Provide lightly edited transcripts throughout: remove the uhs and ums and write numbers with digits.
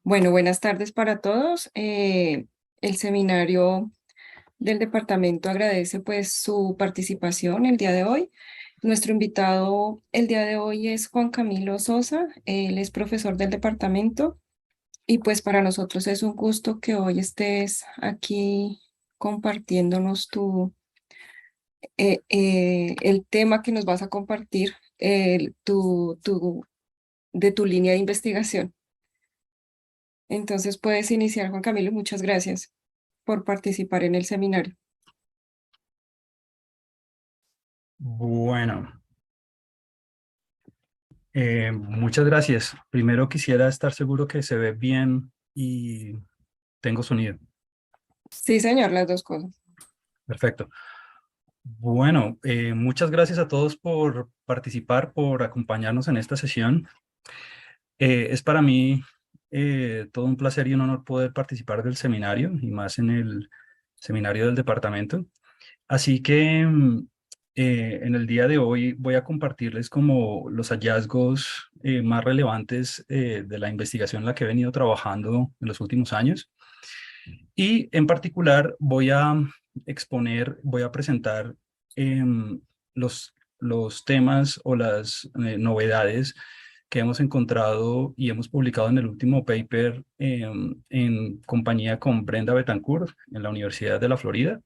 Bueno, buenas tardes para todos. El seminario del departamento agradece pues su participación el día de hoy. Nuestro invitado el día de hoy es Juan Camilo Sosa. Él es profesor del departamento y pues para nosotros es un gusto que hoy estés aquí compartiéndonos el tema que nos vas a compartir, de tu línea de investigación. Entonces puedes iniciar, Juan Camilo. Muchas gracias por participar en el seminario. Bueno, muchas gracias. Primero quisiera estar seguro que se ve bien y tengo sonido. Sí, señor, las dos cosas. Perfecto. Bueno, muchas gracias a todos por participar, por acompañarnos en esta sesión. Es para mí todo un placer y un honor poder participar del seminario y más en el seminario del departamento. Así que en el día de hoy voy a compartirles como los hallazgos más relevantes de la investigación en la que he venido trabajando en los últimos años. Y en particular voy a exponer, voy a presentar em, los temas o las novedades que hemos encontrado y hemos publicado en el último paper en compañía con Brenda Betancourt en la Universidad de la Florida,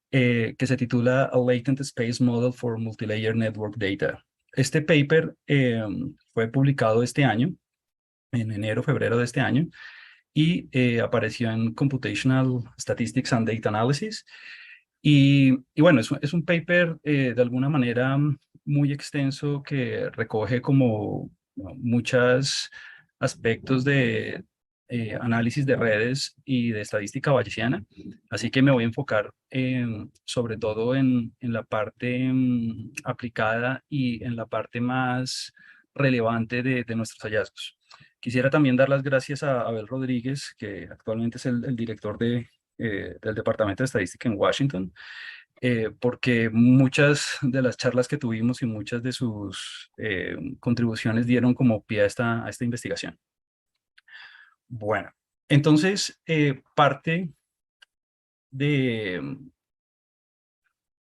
que se titula A Latent Space Model for Multilayer Network Data. Este paper fue publicado este año, en enero, febrero de este año, y apareció en Computational Statistics and Data Analysis. Y bueno, es un paper de alguna manera muy extenso que recoge como muchos aspectos de análisis de redes y de estadística bayesiana. Así que me voy a enfocar sobre todo en la parte aplicada y en la parte más relevante de nuestros hallazgos. Quisiera también dar las gracias a Abel Rodríguez, que actualmente es el director del Departamento de Estadística en Washington, porque muchas de las charlas que tuvimos y muchas de sus contribuciones dieron como pie a esta investigación. Bueno, entonces de,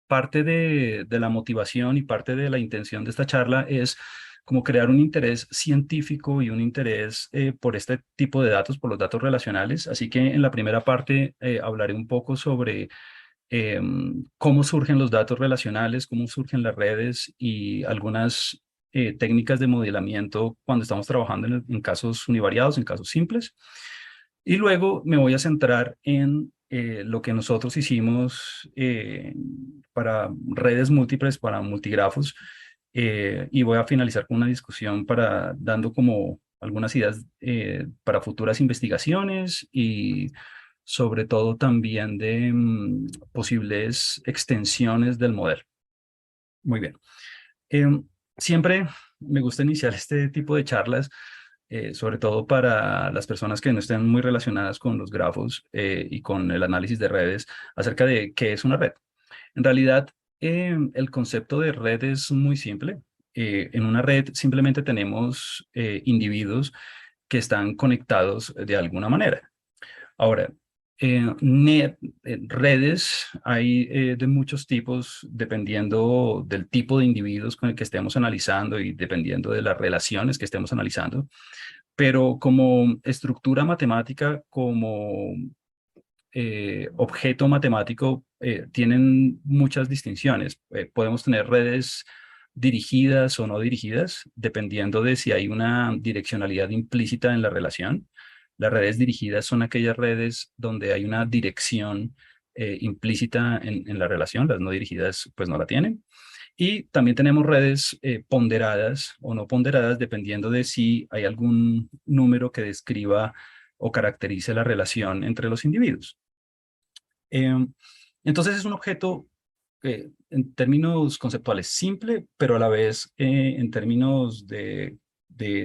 parte de la motivación y parte de la intención de esta charla es como crear un interés científico y un interés por este tipo de datos, por los datos relacionales. Así que en la primera parte hablaré un poco sobre cómo surgen los datos relacionales, cómo surgen las redes y algunas técnicas de modelamiento cuando estamos trabajando en casos univariados, en casos simples. Y luego me voy a centrar en lo que nosotros hicimos para redes múltiples, para multigrafos, y voy a finalizar con una discusión para dando como algunas ideas para futuras investigaciones y sobre todo también de posibles extensiones del modelo. Muy bien. Siempre me gusta iniciar este tipo de charlas, sobre todo para las personas que no estén muy relacionadas con los grafos y con el análisis de redes, acerca de qué es una red. En realidad, el concepto de red es muy simple. En una red simplemente tenemos individuos que están conectados de alguna manera. Ahora, redes hay de muchos tipos dependiendo del tipo de individuos con el que estemos analizando y dependiendo de las relaciones que estemos analizando, pero como estructura matemática, como objeto matemático, tienen muchas distinciones. Podemos tener redes dirigidas o no dirigidas, dependiendo de si hay una direccionalidad implícita en la relación. Las redes dirigidas son aquellas redes donde hay una dirección implícita en la relación, las no dirigidas pues no la tienen. Y también tenemos redes ponderadas o no ponderadas, dependiendo de si hay algún número que describa o caracterice la relación entre los individuos. Entonces es un objeto en términos conceptuales simple, pero a la vez en términos de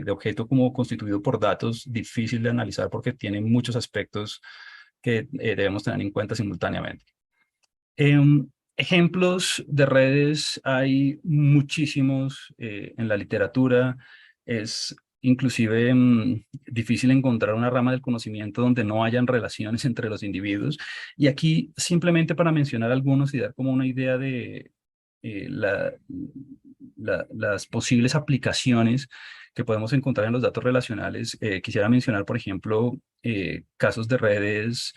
objeto como constituido por datos difícil de analizar porque tiene muchos aspectos que debemos tener en cuenta simultáneamente. Ejemplos de redes hay muchísimos en la literatura. Es inclusive difícil encontrar una rama del conocimiento donde no hayan relaciones entre los individuos. Y aquí, simplemente para mencionar algunos y dar como una idea de eh, la- las posibles aplicaciones que podemos encontrar en los datos relacionales, quisiera mencionar, por ejemplo, casos de redes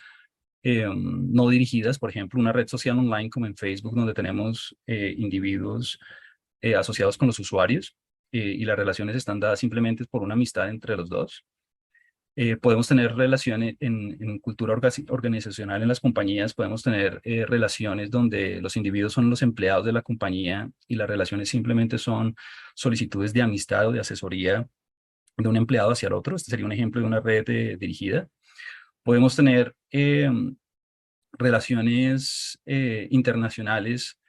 no dirigidas, por ejemplo, una red social online como en Facebook, donde tenemos individuos asociados con los usuarios y las relaciones están dadas simplemente por una amistad entre los dos. Podemos tener relaciones en cultura organizacional en las compañías, podemos tener relaciones donde los individuos son los empleados de la compañía y las relaciones simplemente son solicitudes de amistad o de asesoría de un empleado hacia el otro. Este sería un ejemplo de una red dirigida. Podemos tener relaciones internacionales.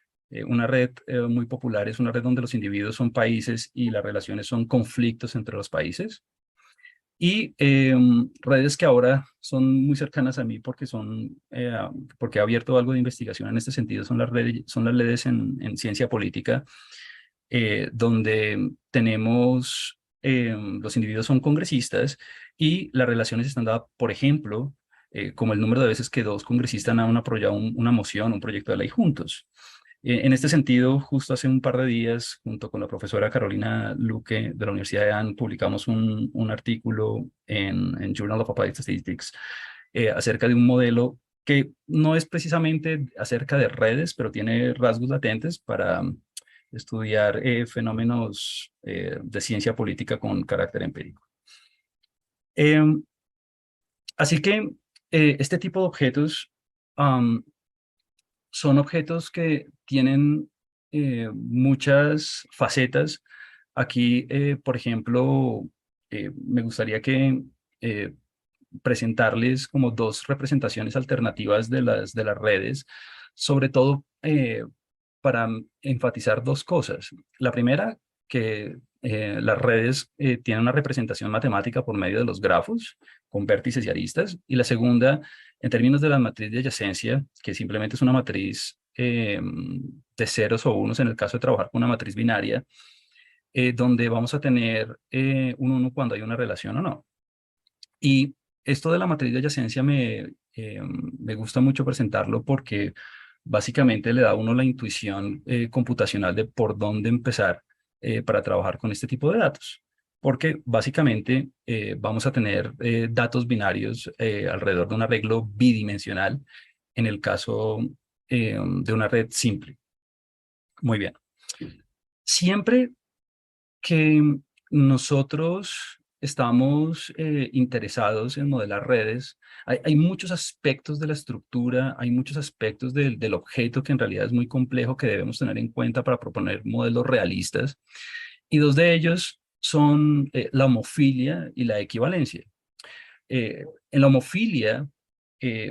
Una red muy popular es una red donde los individuos son países y las relaciones son conflictos entre los países. Y redes que ahora son muy cercanas a mí porque porque he abierto algo de investigación en este sentido, son las redes en ciencia política, donde tenemos, los individuos son congresistas y las relaciones están dadas, por ejemplo, como el número de veces que dos congresistas han apoyado una moción, un proyecto de ley juntos. En este sentido, justo hace un par de días, junto con la profesora Carolina Luque de la Universidad de Ann, publicamos un artículo en Journal of Applied Statistics acerca de un modelo que no es precisamente acerca de redes, pero tiene rasgos latentes para estudiar fenómenos de ciencia política con carácter empírico. Em, Así que este tipo de objetos son objetos que tienen muchas facetas. Aquí, por ejemplo, me gustaría que eh, presentarles como dos representaciones alternativas de las redes, sobre todo para enfatizar dos cosas. La primera, que las redes tienen una representación matemática por medio de los grafos, con vértices y aristas. Y la segunda, en términos de la matriz de adyacencia, que simplemente es una matriz de ceros o unos en el caso de trabajar con una matriz binaria, donde vamos a tener un uno cuando hay una relación o no. Y esto de la matriz de adyacencia me gusta mucho presentarlo porque básicamente le da a uno la intuición computacional de por dónde empezar para trabajar con este tipo de datos. Porque básicamente vamos a tener datos binarios alrededor de un arreglo bidimensional en el caso de una red simple. Muy bien. Siempre que nosotros estamos interesados en modelar redes, hay muchos aspectos de la estructura, hay muchos aspectos del objeto que en realidad es muy complejo que debemos tener en cuenta para proponer modelos realistas. Y dos de ellos son la homofilia y la equivalencia. En la homofilia, eh,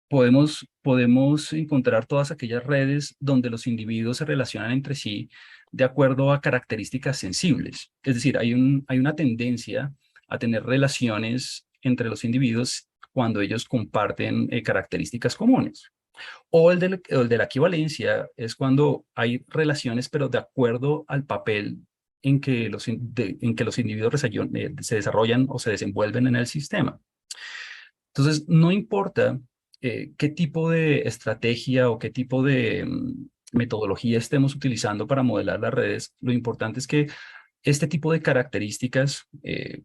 podemos encontrar todas aquellas redes donde los individuos se relacionan entre sí de acuerdo a características sensibles. Es decir, hay una tendencia a tener relaciones entre los individuos cuando ellos comparten características comunes. O el de la equivalencia es cuando hay relaciones, pero de acuerdo al papel en que los individuos se desarrollan o se desenvuelven en el sistema. Entonces, no importa qué tipo de estrategia o qué tipo de metodología estemos utilizando para modelar las redes, lo importante es que este tipo de características,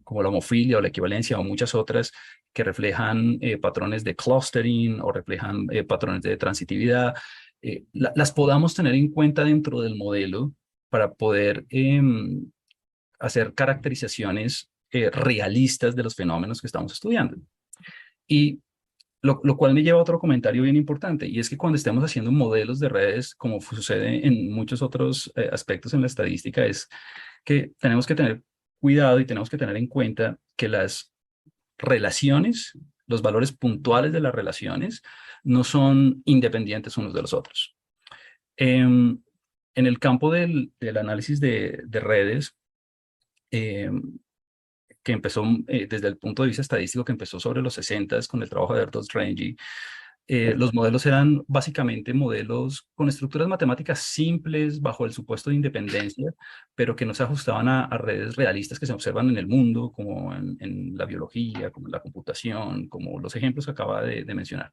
como la homofilia o la equivalencia o muchas otras que reflejan patrones de clustering o reflejan patrones de transitividad, las podamos tener en cuenta dentro del modelo para poder hacer caracterizaciones realistas de los fenómenos que estamos estudiando. Y lo cual me lleva a otro comentario bien importante, y es que cuando estemos haciendo modelos de redes, como sucede en muchos otros aspectos en la estadística, es que tenemos que tener cuidado y tenemos que tener en cuenta que las relaciones, los valores puntuales de las relaciones, no son independientes unos de los otros. En el campo del análisis de redes, em, que empezó desde el punto de vista estadístico, que empezó sobre los 60 con el trabajo de Erdős Rengyi, Los modelos eran básicamente modelos con estructuras matemáticas simples bajo el supuesto de independencia, pero que no se ajustaban a redes realistas que se observan en el mundo, como en la biología, como en la computación, como los ejemplos que acaba de mencionar.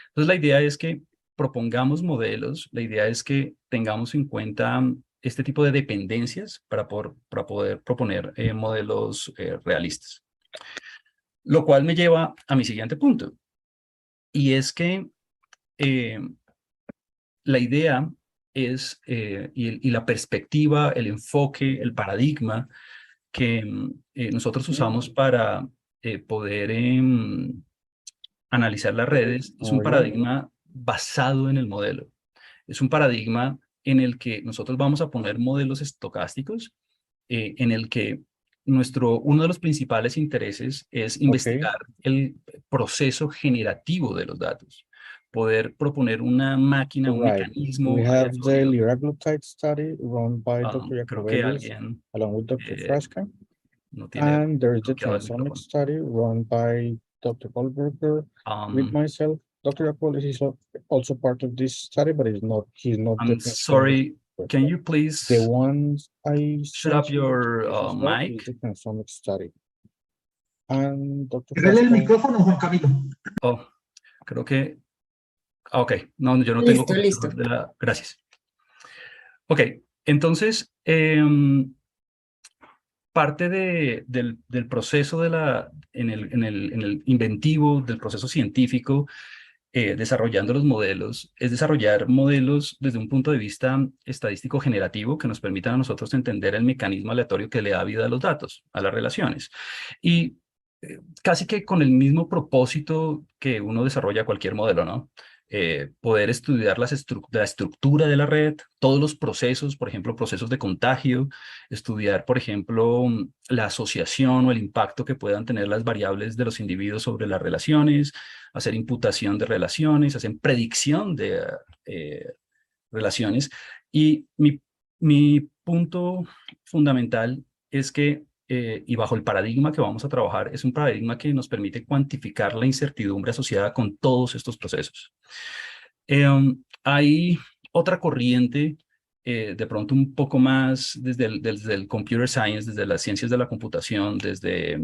Entonces, la idea es que propongamos modelos, la idea es que tengamos en cuenta este tipo de dependencias para poder proponer modelos realistas. Lo cual me lleva a mi siguiente punto, y es que eh, la idea es, y la perspectiva, el enfoque, el paradigma que nosotros usamos para poder analizar las redes es un paradigma basado en el modelo. Es un paradigma en el que nosotros vamos a poner modelos estocásticos, en el que uno de los principales intereses es Okay, investigar el proceso generativo de los datos, poder proponer una máquina, un right. We mecanismo have the aleatorio. liraglutide study run by Dr. Creo que Jacobellis alguien along with Dr. eh, Frasca. no tiene And there is the bloqueado el transonic micrófono. study run by Dr. Goldberger with myself. Dr. Jacobellis is also part of this study, but he's not the I'm transonic sorry, can expert. you The please ones I shut sent up you your this as well is mic? the transonic study. And Dr. Cierrele el Frasca, micrófono, Juan Camilo. Oh, creo que... Ok, no, yo no tengo Listo, control listo. de la... Gracias. Ok, entonces, parte del proceso en el inventivo, del proceso científico, desarrollando los modelos, es desarrollar modelos desde un punto de vista estadístico generativo que nos permitan a nosotros entender el mecanismo aleatorio que le da vida a los datos, a las relaciones. Y casi que con el mismo propósito que uno desarrolla cualquier modelo, ¿no? Poder estudiar la estructura de la red, todos los procesos, por ejemplo, procesos de contagio, estudiar, por ejemplo, la asociación o el impacto que puedan tener las variables de los individuos sobre las relaciones, hacer imputación de relaciones, hacer predicción de eh, relaciones. Y mi punto fundamental es que, y bajo el paradigma que vamos a trabajar, es un paradigma que nos permite cuantificar la incertidumbre asociada con todos estos procesos. Hay otra corriente, de pronto un poco más desde el computer science, desde las ciencias de la computación, desde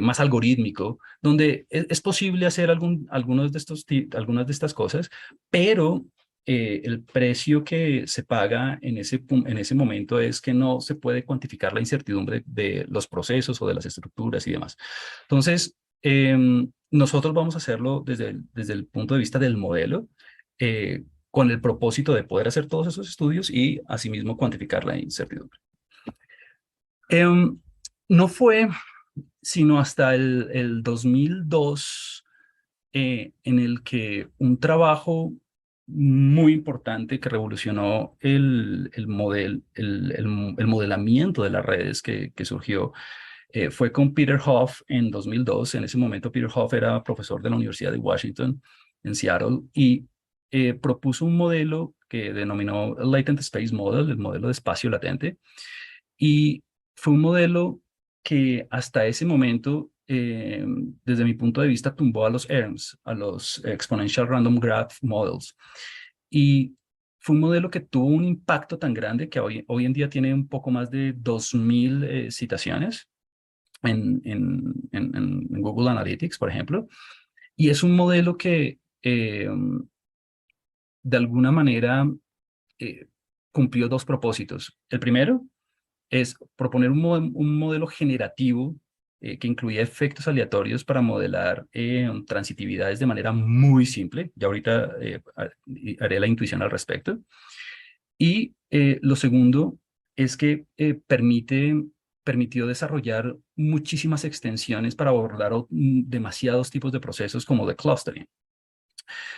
más algorítmico, donde es posible hacer algunas de estas cosas, pero el precio que se paga en ese momento es que no se puede cuantificar la incertidumbre de los procesos o de las estructuras y demás. Entonces, nosotros vamos a hacerlo desde el punto de vista del modelo, con el propósito de poder hacer todos esos estudios y asimismo cuantificar la incertidumbre. No fue sino hasta el 2002, en el que un trabajo muy importante que revolucionó el modelamiento de las redes que surgió, fue con Peter Hoff en 2002. En ese momento Peter Hoff era profesor de la Universidad de Washington en Seattle y propuso un modelo que denominó el Latent Space Model, el modelo de espacio latente, y fue un modelo que hasta ese momento, desde mi punto de vista, tumbó a los ERMs, a los Exponential Random Graph Models. Y fue un modelo que tuvo un impacto tan grande que hoy en día tiene un poco más de 2.000 citaciones en Google Analytics, por ejemplo. Y es un modelo que de alguna manera eh, cumplió dos propósitos. El primero es proponer un modelo generativo que incluía efectos aleatorios para modelar transitividades de manera muy simple. Ya ahorita haré la intuición al respecto. Y lo segundo es que permitió desarrollar muchísimas extensiones para abordar demasiados tipos de procesos como de clustering.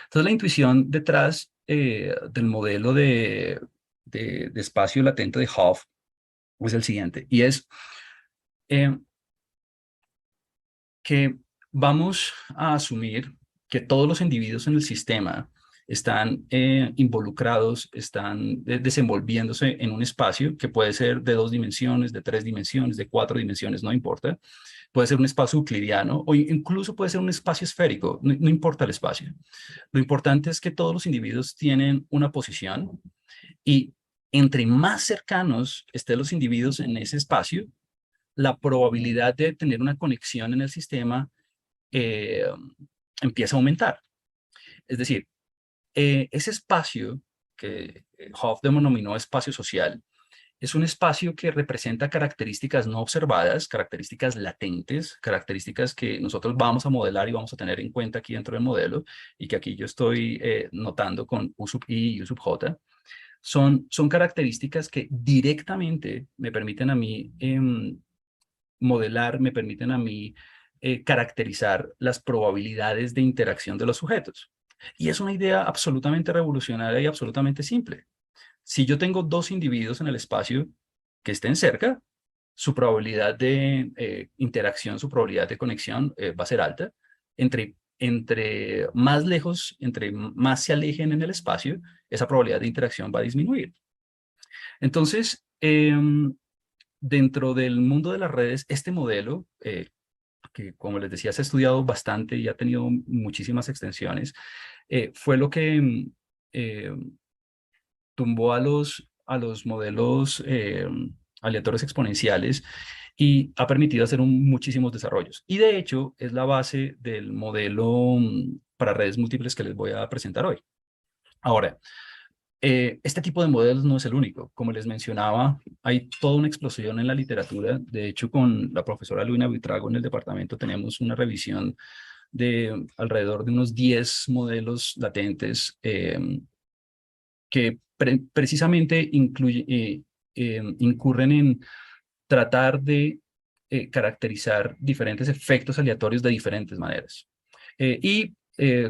Entonces, la intuición detrás del modelo de espacio latente de Hoff es el siguiente, y es eh, que vamos a asumir que todos los individuos en el sistema están involucrados, están desenvolviéndose en un espacio que puede ser de 2 dimensiones, de 3 dimensiones, de 4 dimensiones, no importa. Puede ser un espacio euclidiano o incluso puede ser un espacio esférico, no importa el espacio. Lo importante es que todos los individuos tienen una posición y entre más cercanos estén los individuos en ese espacio, la probabilidad de tener una conexión en el sistema empieza a aumentar. Es decir, ese espacio que Hoff denominó espacio social, es un espacio que representa características no observadas, características latentes, características que nosotros vamos a modelar y vamos a tener en cuenta aquí dentro del modelo y que aquí yo estoy notando con U sub I y U sub J. Son características que directamente me permiten a mí modelar, me permiten a mí caracterizar las probabilidades de interacción de los sujetos. Y es una idea absolutamente revolucionaria y absolutamente simple. Si yo tengo 2 individuos en el espacio que estén cerca, su probabilidad de interacción, su probabilidad de conexión va a ser alta. Entre más lejos, entre más se alejen en el espacio, esa probabilidad de interacción va a disminuir. Entonces, dentro del mundo de las redes, este modelo, que como les decía, se ha estudiado bastante y ha tenido muchísimas extensiones, fue lo que tumbó a los modelos aleatorios exponenciales y ha permitido hacer muchísimos desarrollos. Y de hecho, es la base del modelo para redes múltiples que les voy a presentar hoy. Ahora, este tipo de modelos no es el único. Como les mencionaba, hay toda una explosión en la literatura. De hecho, con la profesora Luina Buitrago en el departamento tenemos una revisión de alrededor de unos 10 modelos latentes que precisamente incurren en tratar de caracterizar diferentes efectos aleatorios de diferentes maneras.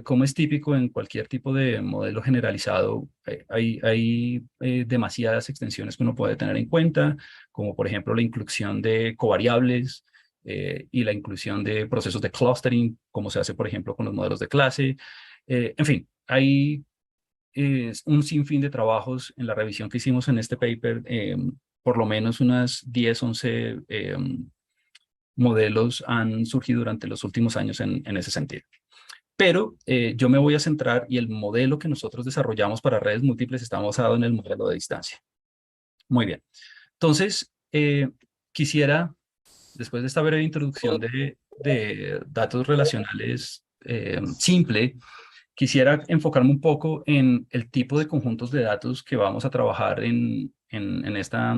Como es típico en cualquier tipo de modelo generalizado, hay demasiadas extensiones que uno puede tener en cuenta, como por ejemplo la inclusión de covariables y la inclusión de procesos de clustering, como se hace por ejemplo con los modelos de clase. En fin, hay un sinfín de trabajos en la revisión que hicimos en este paper, por lo menos unas 10, 11 modelos han surgido durante los últimos años en ese sentido. Pero yo me voy a centrar y el modelo que nosotros desarrollamos para redes múltiples está basado en el modelo de distancia. Muy bien. Entonces, quisiera, después de esta breve introducción de datos relacionales simple, quisiera enfocarme un poco en el tipo de conjuntos de datos que vamos a trabajar en esta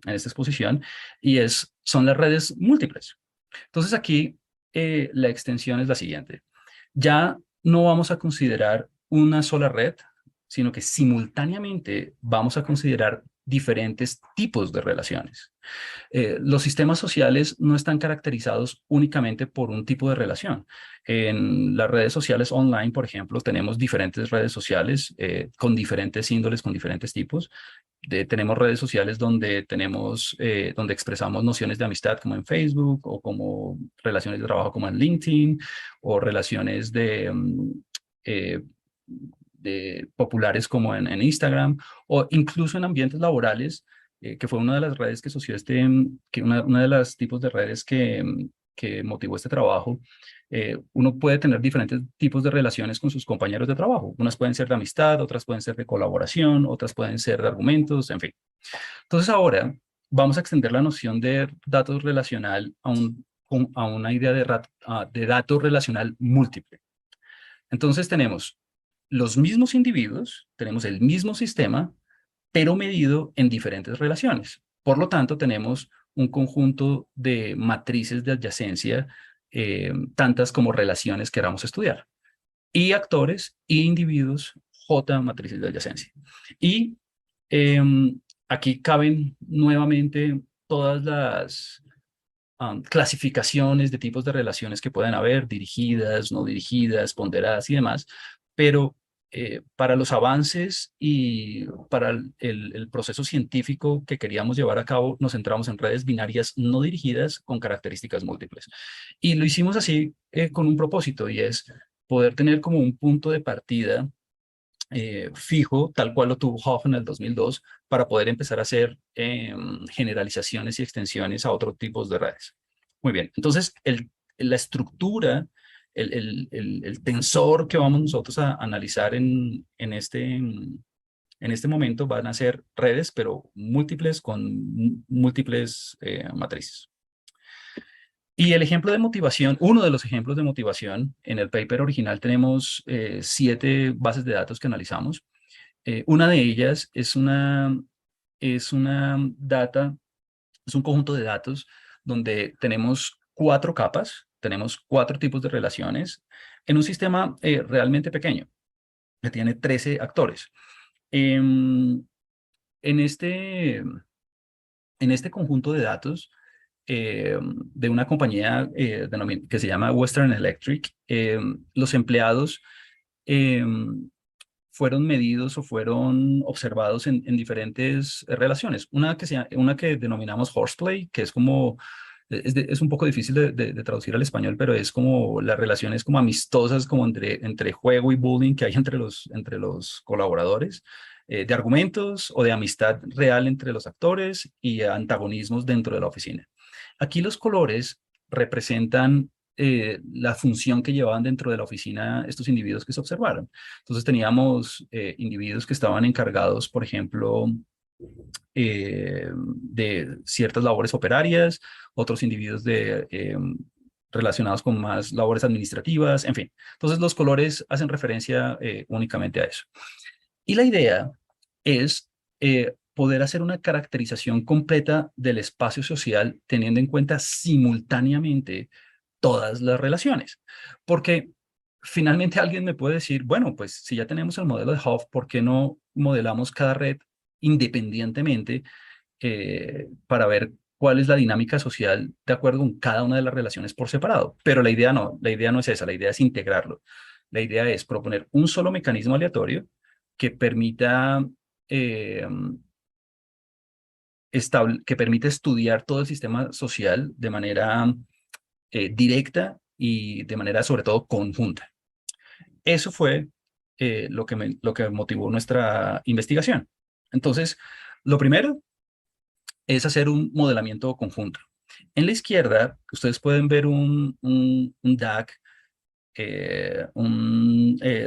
exposición y son las redes múltiples. Entonces aquí la extensión es la siguiente. Ya no vamos a considerar una sola red, sino que simultáneamente vamos a considerar diferentes tipos de relaciones. Los sistemas sociales no están caracterizados únicamente por un tipo de relación. En las redes sociales online, por ejemplo, tenemos diferentes redes sociales con diferentes índoles, con diferentes tipos. Tenemos redes sociales donde donde expresamos nociones de amistad como en Facebook o como relaciones de trabajo como en LinkedIn o relaciones eh, de populares como en Instagram o incluso en ambientes laborales que fue una de las redes que asoció una de las tipos de redes que motivó este trabajo. Uno puede tener diferentes tipos de relaciones con sus compañeros de trabajo. Unas pueden ser de amistad, otras pueden ser de colaboración, otras pueden ser de argumentos, en fin. Entonces ahora vamos a extender la noción de datos relacional a una idea de datos relacional múltiple. Entonces tenemos los mismos individuos, tenemos el mismo sistema, pero medido en diferentes relaciones. Por lo tanto, tenemos un conjunto de matrices de adyacencia, tantas como relaciones queramos estudiar. Y actores y individuos, J matrices de adyacencia. Y aquí caben nuevamente todas las clasificaciones de tipos de relaciones que pueden haber, dirigidas, no dirigidas, ponderadas y demás, pero para los avances y para el proceso científico que queríamos llevar a cabo, nos centramos en redes binarias no dirigidas con características múltiples. Y lo hicimos así con un propósito, y es poder tener como un punto de partida fijo, tal cual lo tuvo Hoff en el 2002, para poder empezar a hacer generalizaciones y extensiones a otros tipos de redes. Muy bien, entonces la estructura, el tensor que vamos nosotros a analizar en este momento van a ser redes, pero múltiples con múltiples matrices. Y el ejemplo de motivación, uno de los ejemplos de motivación, en el paper original tenemos 7 bases de datos que analizamos. Una de ellas es es un conjunto de datos donde tenemos 4 capas, tenemos 4 tipos de relaciones en un sistema realmente pequeño, que tiene 13 actores. Em, en este conjunto de datos de una compañía que se llama Western Electric, los empleados fueron medidos o fueron observados en diferentes relaciones. Una que denominamos horseplay, que es como, es un poco difícil de traducir al español, pero es como las relaciones como amistosas, como entre juego y bullying que hay entre los colaboradores, de argumentos o de amistad real entre los actores y antagonismos dentro de la oficina. Aquí los colores representan la función que llevaban dentro de la oficina estos individuos que se observaron. Entonces teníamos individuos que estaban encargados, por ejemplo, de ciertas labores operarias, otros individuos relacionados con más labores administrativas, en fin. Entonces los colores hacen referencia únicamente a eso. Y la idea es poder hacer una caracterización completa del espacio social teniendo en cuenta simultáneamente todas las relaciones. Porque finalmente alguien me puede decir, bueno, pues si ya tenemos el modelo de Hoff, ¿por qué no modelamos cada red independientemente para ver cuál es la dinámica social de acuerdo con cada una de las relaciones por separado? Pero la idea no es esa, la idea es integrarlo. La idea es proponer un solo mecanismo aleatorio que permita estudiar todo el sistema social de manera directa y de manera sobre todo conjunta. Eso fue lo que motivó nuestra investigación. Entonces, lo primero es hacer un modelamiento conjunto. En la izquierda, ustedes pueden ver un DAG,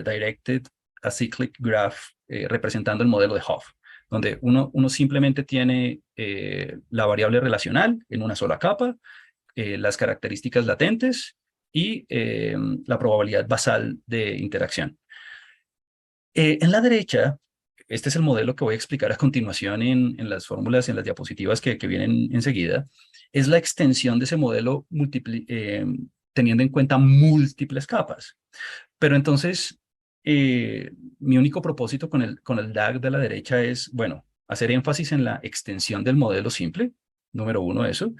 Directed Acyclic Graph, representando el modelo de Hoff, donde uno simplemente tiene la variable relacional en una sola capa, las características latentes y la probabilidad basal de interacción. En la derecha, este es el modelo que voy a explicar a continuación en las fórmulas, en las diapositivas que vienen enseguida, es la extensión de ese modelo teniendo en cuenta múltiples capas. Pero entonces, mi único propósito con el DAG de la derecha es, bueno, hacer énfasis en la extensión del modelo simple, número 1 eso,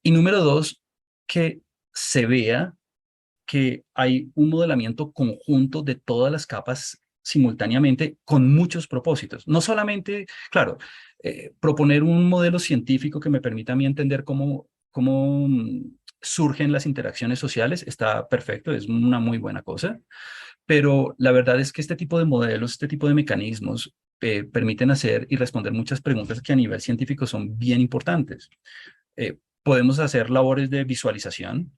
y número 2, que se vea que hay un modelamiento conjunto de todas las capas simultáneamente con muchos propósitos. No solamente, claro, proponer un modelo científico que me permita a mí entender cómo surgen las interacciones sociales está perfecto, es una muy buena cosa, pero la verdad es que este tipo de modelos, este tipo de mecanismos permiten hacer y responder muchas preguntas que a nivel científico son bien importantes. Podemos hacer labores de visualización,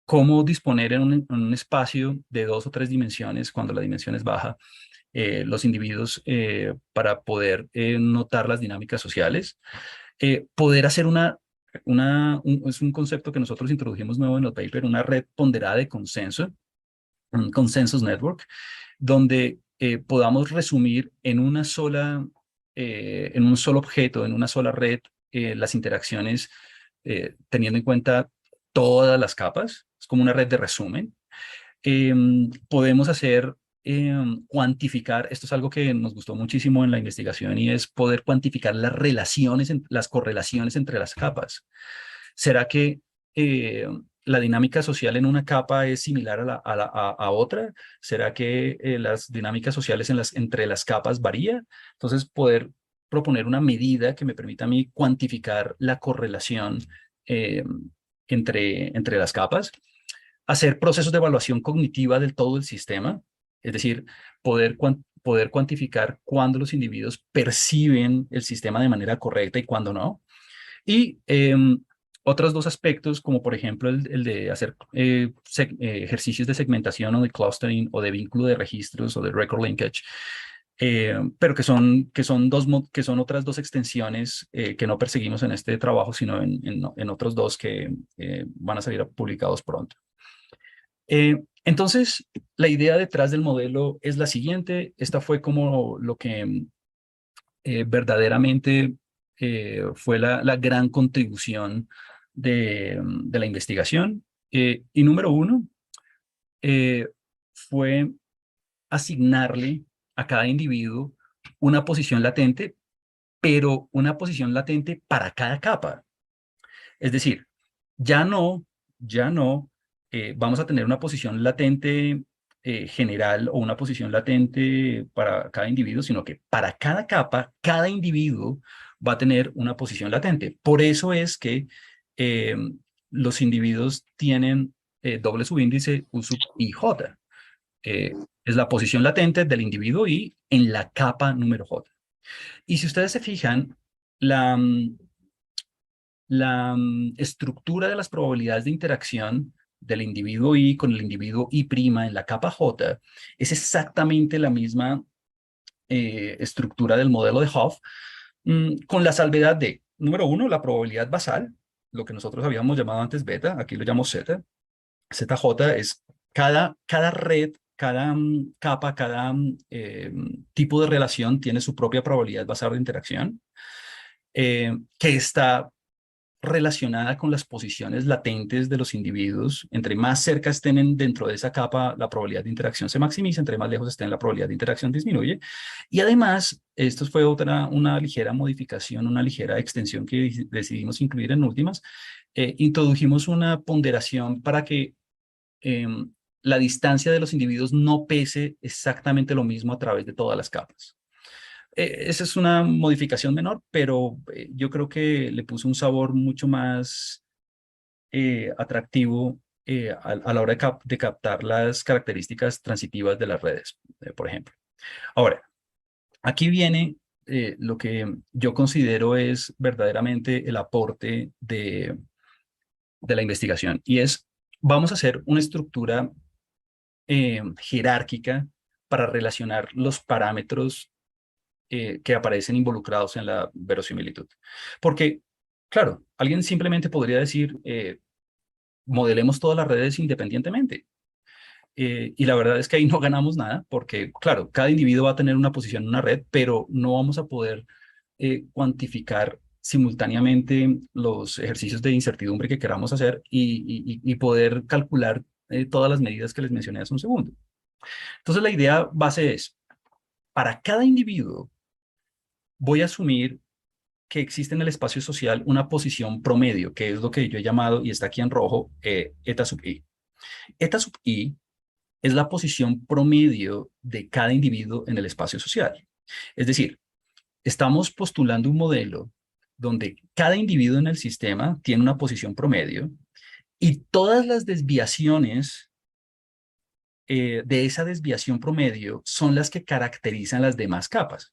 cómo disponer en un espacio de 2 o 3 dimensiones, cuando la dimensión es baja, los individuos para poder notar las dinámicas sociales. Poder hacer es un concepto que nosotros introdujimos nuevo en el paper, una red ponderada de consenso, un consensus network, donde podamos resumir en un solo objeto, en una sola red, las interacciones teniendo en cuenta todas las capas. Es como una red de resumen. Podemos cuantificar, esto es algo que nos gustó muchísimo en la investigación, y es poder cuantificar las relaciones, las correlaciones entre las capas. ¿Será que la dinámica social en una capa es similar a otra? ¿Será que las dinámicas sociales entre las capas varían? Entonces, poder proponer una medida que me permita a mí cuantificar la correlación eh, entre las capas. Hacer procesos de evaluación cognitiva del todo el sistema, es decir, poder poder cuantificar cuándo los individuos perciben el sistema de manera correcta y cuándo no. Y otros dos aspectos, como por ejemplo el de hacer ejercicios de segmentación o de clustering o de vínculo de registros o de record linkage, pero que son otras dos extensiones que no perseguimos en este trabajo, sino en otros dos que van a salir publicados pronto. Entonces, la idea detrás del modelo es la siguiente. Esta fue como lo que verdaderamente fue la gran contribución de la investigación. Y número uno fue asignarle a cada individuo una posición latente, pero una posición latente para cada capa. Es decir, ya no vamos a tener una posición latente general o una posición latente para cada individuo, sino que para cada capa, cada individuo va a tener una posición latente. Por eso es que eh, los individuos tienen doble subíndice U sub IJ. Es la posición latente del individuo I en la capa número J. Y si ustedes se fijan, la estructura de las probabilidades de interacción del individuo I con el individuo I' en la capa J es exactamente la misma estructura del modelo de Hopf, con la salvedad de, número uno, la probabilidad basal, lo que nosotros habíamos llamado antes beta, aquí lo llamo Z. ZJ es cada red, cada capa, cada tipo de relación tiene su propia probabilidad basal de interacción, que está relacionada con las posiciones latentes de los individuos. Entre más cerca estén dentro de esa capa, la probabilidad de interacción se maximiza, entre más lejos estén, la probabilidad de interacción disminuye. Y además, esto fue una ligera modificación, una ligera extensión que decidimos incluir en últimas. Introdujimos una ponderación para que la distancia de los individuos no pese exactamente lo mismo a través de todas las capas. Esa es una modificación menor, pero yo creo que le puso un sabor mucho más atractivo a la hora de captar las características transitivas de las redes, por ejemplo. Ahora, aquí viene lo que yo considero es verdaderamente el aporte de la investigación, y es, vamos a hacer una estructura jerárquica para relacionar los parámetros que aparecen involucrados en la verosimilitud. Porque, claro, alguien simplemente podría decir, modelemos todas las redes independientemente. Y la verdad es que ahí no ganamos nada, porque, claro, cada individuo va a tener una posición en una red, pero no vamos a poder cuantificar simultáneamente los ejercicios de incertidumbre que queramos hacer y poder calcular todas las medidas que les mencioné hace un segundo. Entonces, la idea base es, para cada individuo, voy a asumir que existe en el espacio social una posición promedio, que es lo que yo he llamado, y está aquí en rojo, eta sub i. Eta sub i es la posición promedio de cada individuo en el espacio social. Es decir, estamos postulando un modelo donde cada individuo en el sistema tiene una posición promedio y todas las desviaciones de esa desviación promedio son las que caracterizan las demás capas.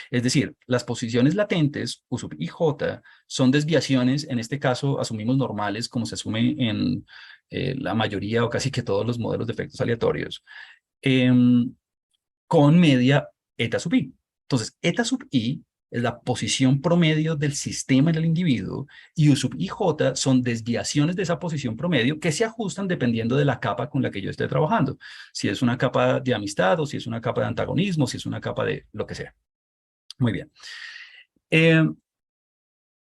Es decir, las posiciones latentes, U sub IJ, son desviaciones, en este caso asumimos normales, como se asume en la mayoría o casi que todos los modelos de efectos aleatorios, con media eta sub i. Entonces, eta sub i es la posición promedio del sistema en el individuo y U sub IJ son desviaciones de esa posición promedio que se ajustan dependiendo de la capa con la que yo esté trabajando. Si es una capa de amistad o si es una capa de antagonismo, si es una capa de lo que sea. Muy bien.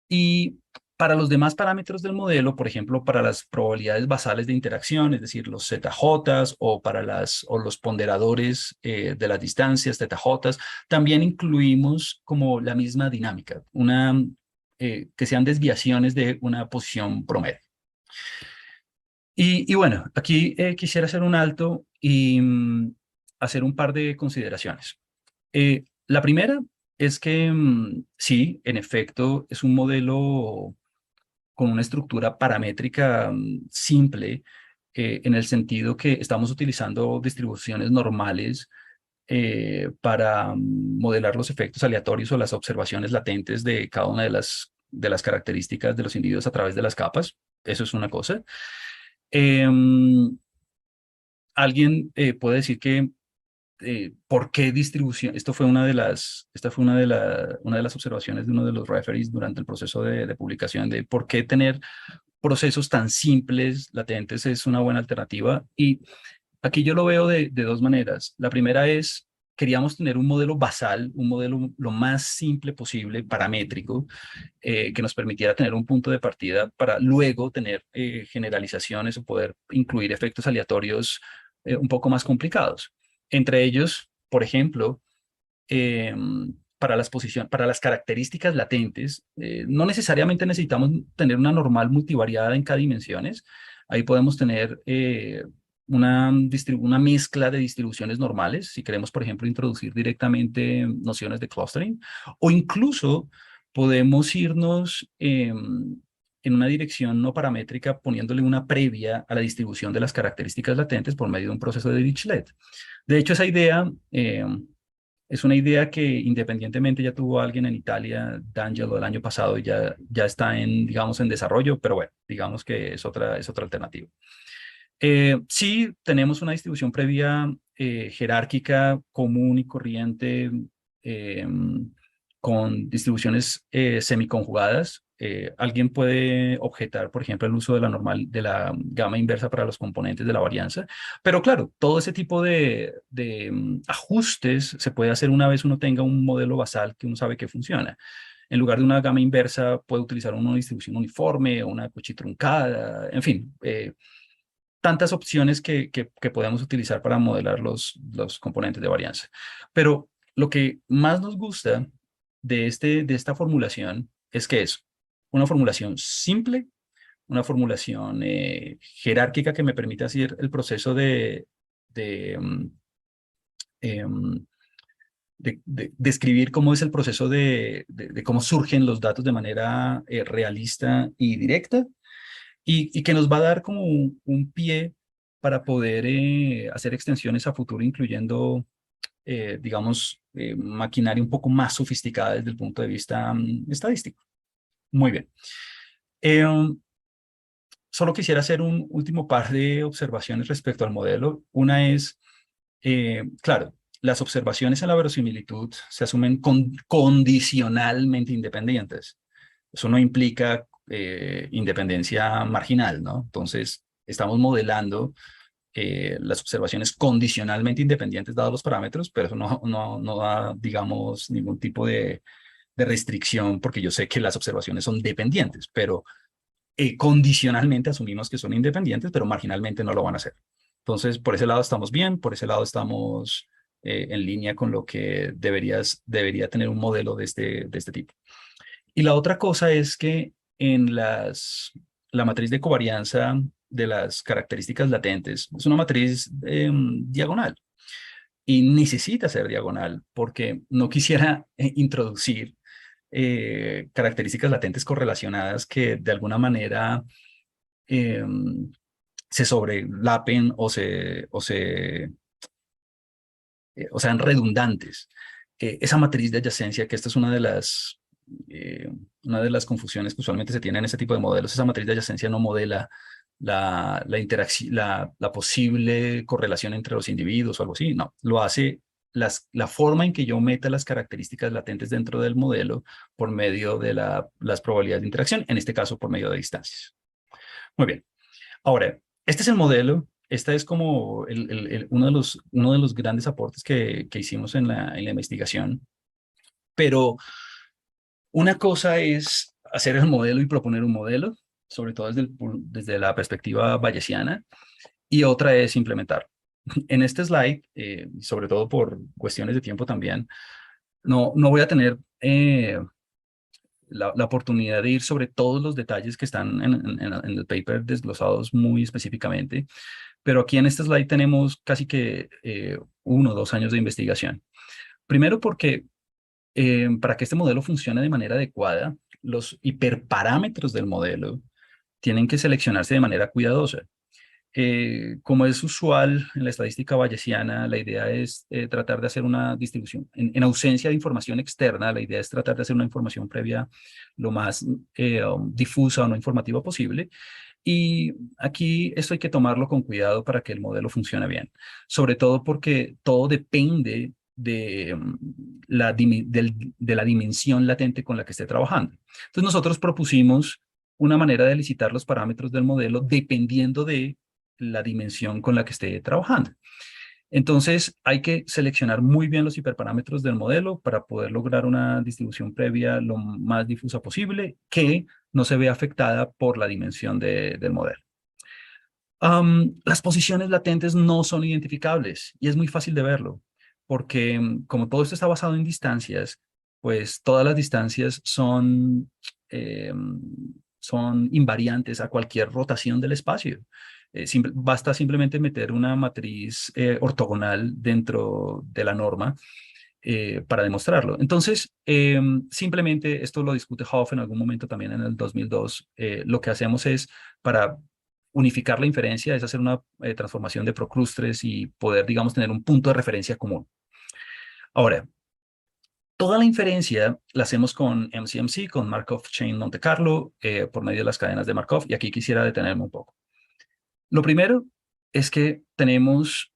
Y para los demás parámetros del modelo, por ejemplo, para las probabilidades basales de interacción, es decir, los ZJ o para los ponderadores de las distancias, TJ, también incluimos como la misma dinámica, que sean desviaciones de una posición promedio. Y bueno, aquí quisiera hacer un alto y hacer un par de consideraciones. La primera es que sí, en efecto, es un modelo con una estructura paramétrica simple, en el sentido que estamos utilizando distribuciones normales para modelar los efectos aleatorios o las observaciones latentes de cada una de las características de los individuos a través de las capas. Eso es una cosa. Alguien puede decir que ¿por qué distribución? Esta fue una de las observaciones de uno de los referees durante el proceso de publicación de por qué tener procesos tan simples, latentes, es una buena alternativa. Y aquí yo lo veo de dos maneras. La primera es, queríamos tener un modelo basal, un modelo lo más simple posible, paramétrico, que nos permitiera tener un punto de partida para luego tener generalizaciones o poder incluir efectos aleatorios un poco más complicados. Entre ellos, por ejemplo, eh, para las características latentes, no necesariamente necesitamos tener una normal multivariada en cada dimensiones. Ahí podemos tener una mezcla de distribuciones normales, si queremos, por ejemplo, introducir directamente nociones de clustering, o incluso podemos irnos en una dirección no paramétrica poniéndole una previa a la distribución de las características latentes por medio de un proceso de Dirichlet. De hecho, esa idea es una idea que independientemente ya tuvo alguien en Italia, D'Angelo, el año pasado, y ya está digamos, en desarrollo, pero bueno, digamos que es otra alternativa. Sí, tenemos una distribución previa jerárquica común y corriente eh, con distribuciones semiconjugadas. Alguien puede objetar, por ejemplo, el uso de la gama inversa para los componentes de la varianza. Pero claro, todo ese tipo de ajustes se puede hacer una vez uno tenga un modelo basal que uno sabe que funciona. En lugar de una gama inversa, puede utilizar una distribución uniforme o una cuchitruncada, en fin, tantas opciones que podemos utilizar para modelar los componentes de varianza. Pero lo que más nos gusta de esta formulación es que es una formulación simple, una formulación jerárquica que me permite hacer el proceso de, um, em, describir cómo es el proceso de cómo surgen los datos de manera realista y directa, y que nos va a dar como un pie para poder hacer extensiones a futuro, incluyendo, digamos, maquinaria un poco más sofisticada desde el punto de vista estadístico. Muy bien. Solo quisiera hacer un último par de observaciones respecto al modelo. Una es, claro, las observaciones en la verosimilitud se asumen condicionalmente independientes. Eso no implica independencia marginal, ¿no? Entonces, estamos modelando las observaciones condicionalmente independientes dados los parámetros, pero eso no da, digamos, ningún tipo de restricción, porque yo sé que las observaciones son dependientes, pero condicionalmente asumimos que son independientes, pero marginalmente no lo van a hacer. Entonces, por ese lado estamos bien, por ese lado estamos en línea con lo que debería tener un modelo de este tipo. Y la otra cosa es que en la matriz de covarianza de las características latentes es una matriz diagonal y necesita ser diagonal porque no quisiera introducir características latentes correlacionadas que de alguna manera se sobrelapen o sean redundantes. Esa matriz de adyacencia, que esta es una de las confusiones que usualmente se tiene en este tipo de modelos, esa matriz de adyacencia no modela la posible correlación entre los individuos o algo así, no, lo hace la forma en que yo meta las características latentes dentro del modelo por medio de las probabilidades de interacción, en este caso por medio de distancias. Muy bien. Ahora, este es el modelo. Este es como uno de los grandes aportes que hicimos en la investigación. Pero una cosa es hacer el modelo y proponer un modelo, sobre todo desde la perspectiva bayesiana, y otra es implementar. En este slide, sobre todo por cuestiones de tiempo también, no voy a tener la oportunidad de ir sobre todos los detalles que están en el paper desglosados muy específicamente, pero aquí en este slide tenemos casi que 1 o 2 años de investigación. Primero porque para que este modelo funcione de manera adecuada, los hiperparámetros del modelo tienen que seleccionarse de manera cuidadosa. Como es usual en la estadística bayesiana, la idea es tratar de hacer una distribución. En ausencia de información externa, la idea es tratar de hacer una información previa lo más difusa o no informativa posible. Y aquí esto hay que tomarlo con cuidado para que el modelo funcione bien. Sobre todo porque todo depende de la dimensión latente con la que esté trabajando. Entonces nosotros propusimos una manera de licitar los parámetros del modelo dependiendo de la dimensión con la que esté trabajando. Entonces, hay que seleccionar muy bien los hiperparámetros del modelo para poder lograr una distribución previa lo más difusa posible que no se vea afectada por la dimensión del modelo. Las posiciones latentes no son identificables y es muy fácil de verlo porque como todo esto está basado en distancias, pues todas las distancias son invariantes a cualquier rotación del espacio. Basta simplemente meter una matriz ortogonal dentro de la norma para demostrarlo. Entonces, simplemente esto lo discute Hoff en algún momento también en el 2002. Lo que hacemos es, para unificar la inferencia, es hacer una transformación de proclustres y poder, digamos, tener un punto de referencia común. Ahora, toda la inferencia la hacemos con MCMC, con Markov Chain Monte Carlo, por medio de las cadenas de Markov, y aquí quisiera detenerme un poco. Lo primero es que tenemos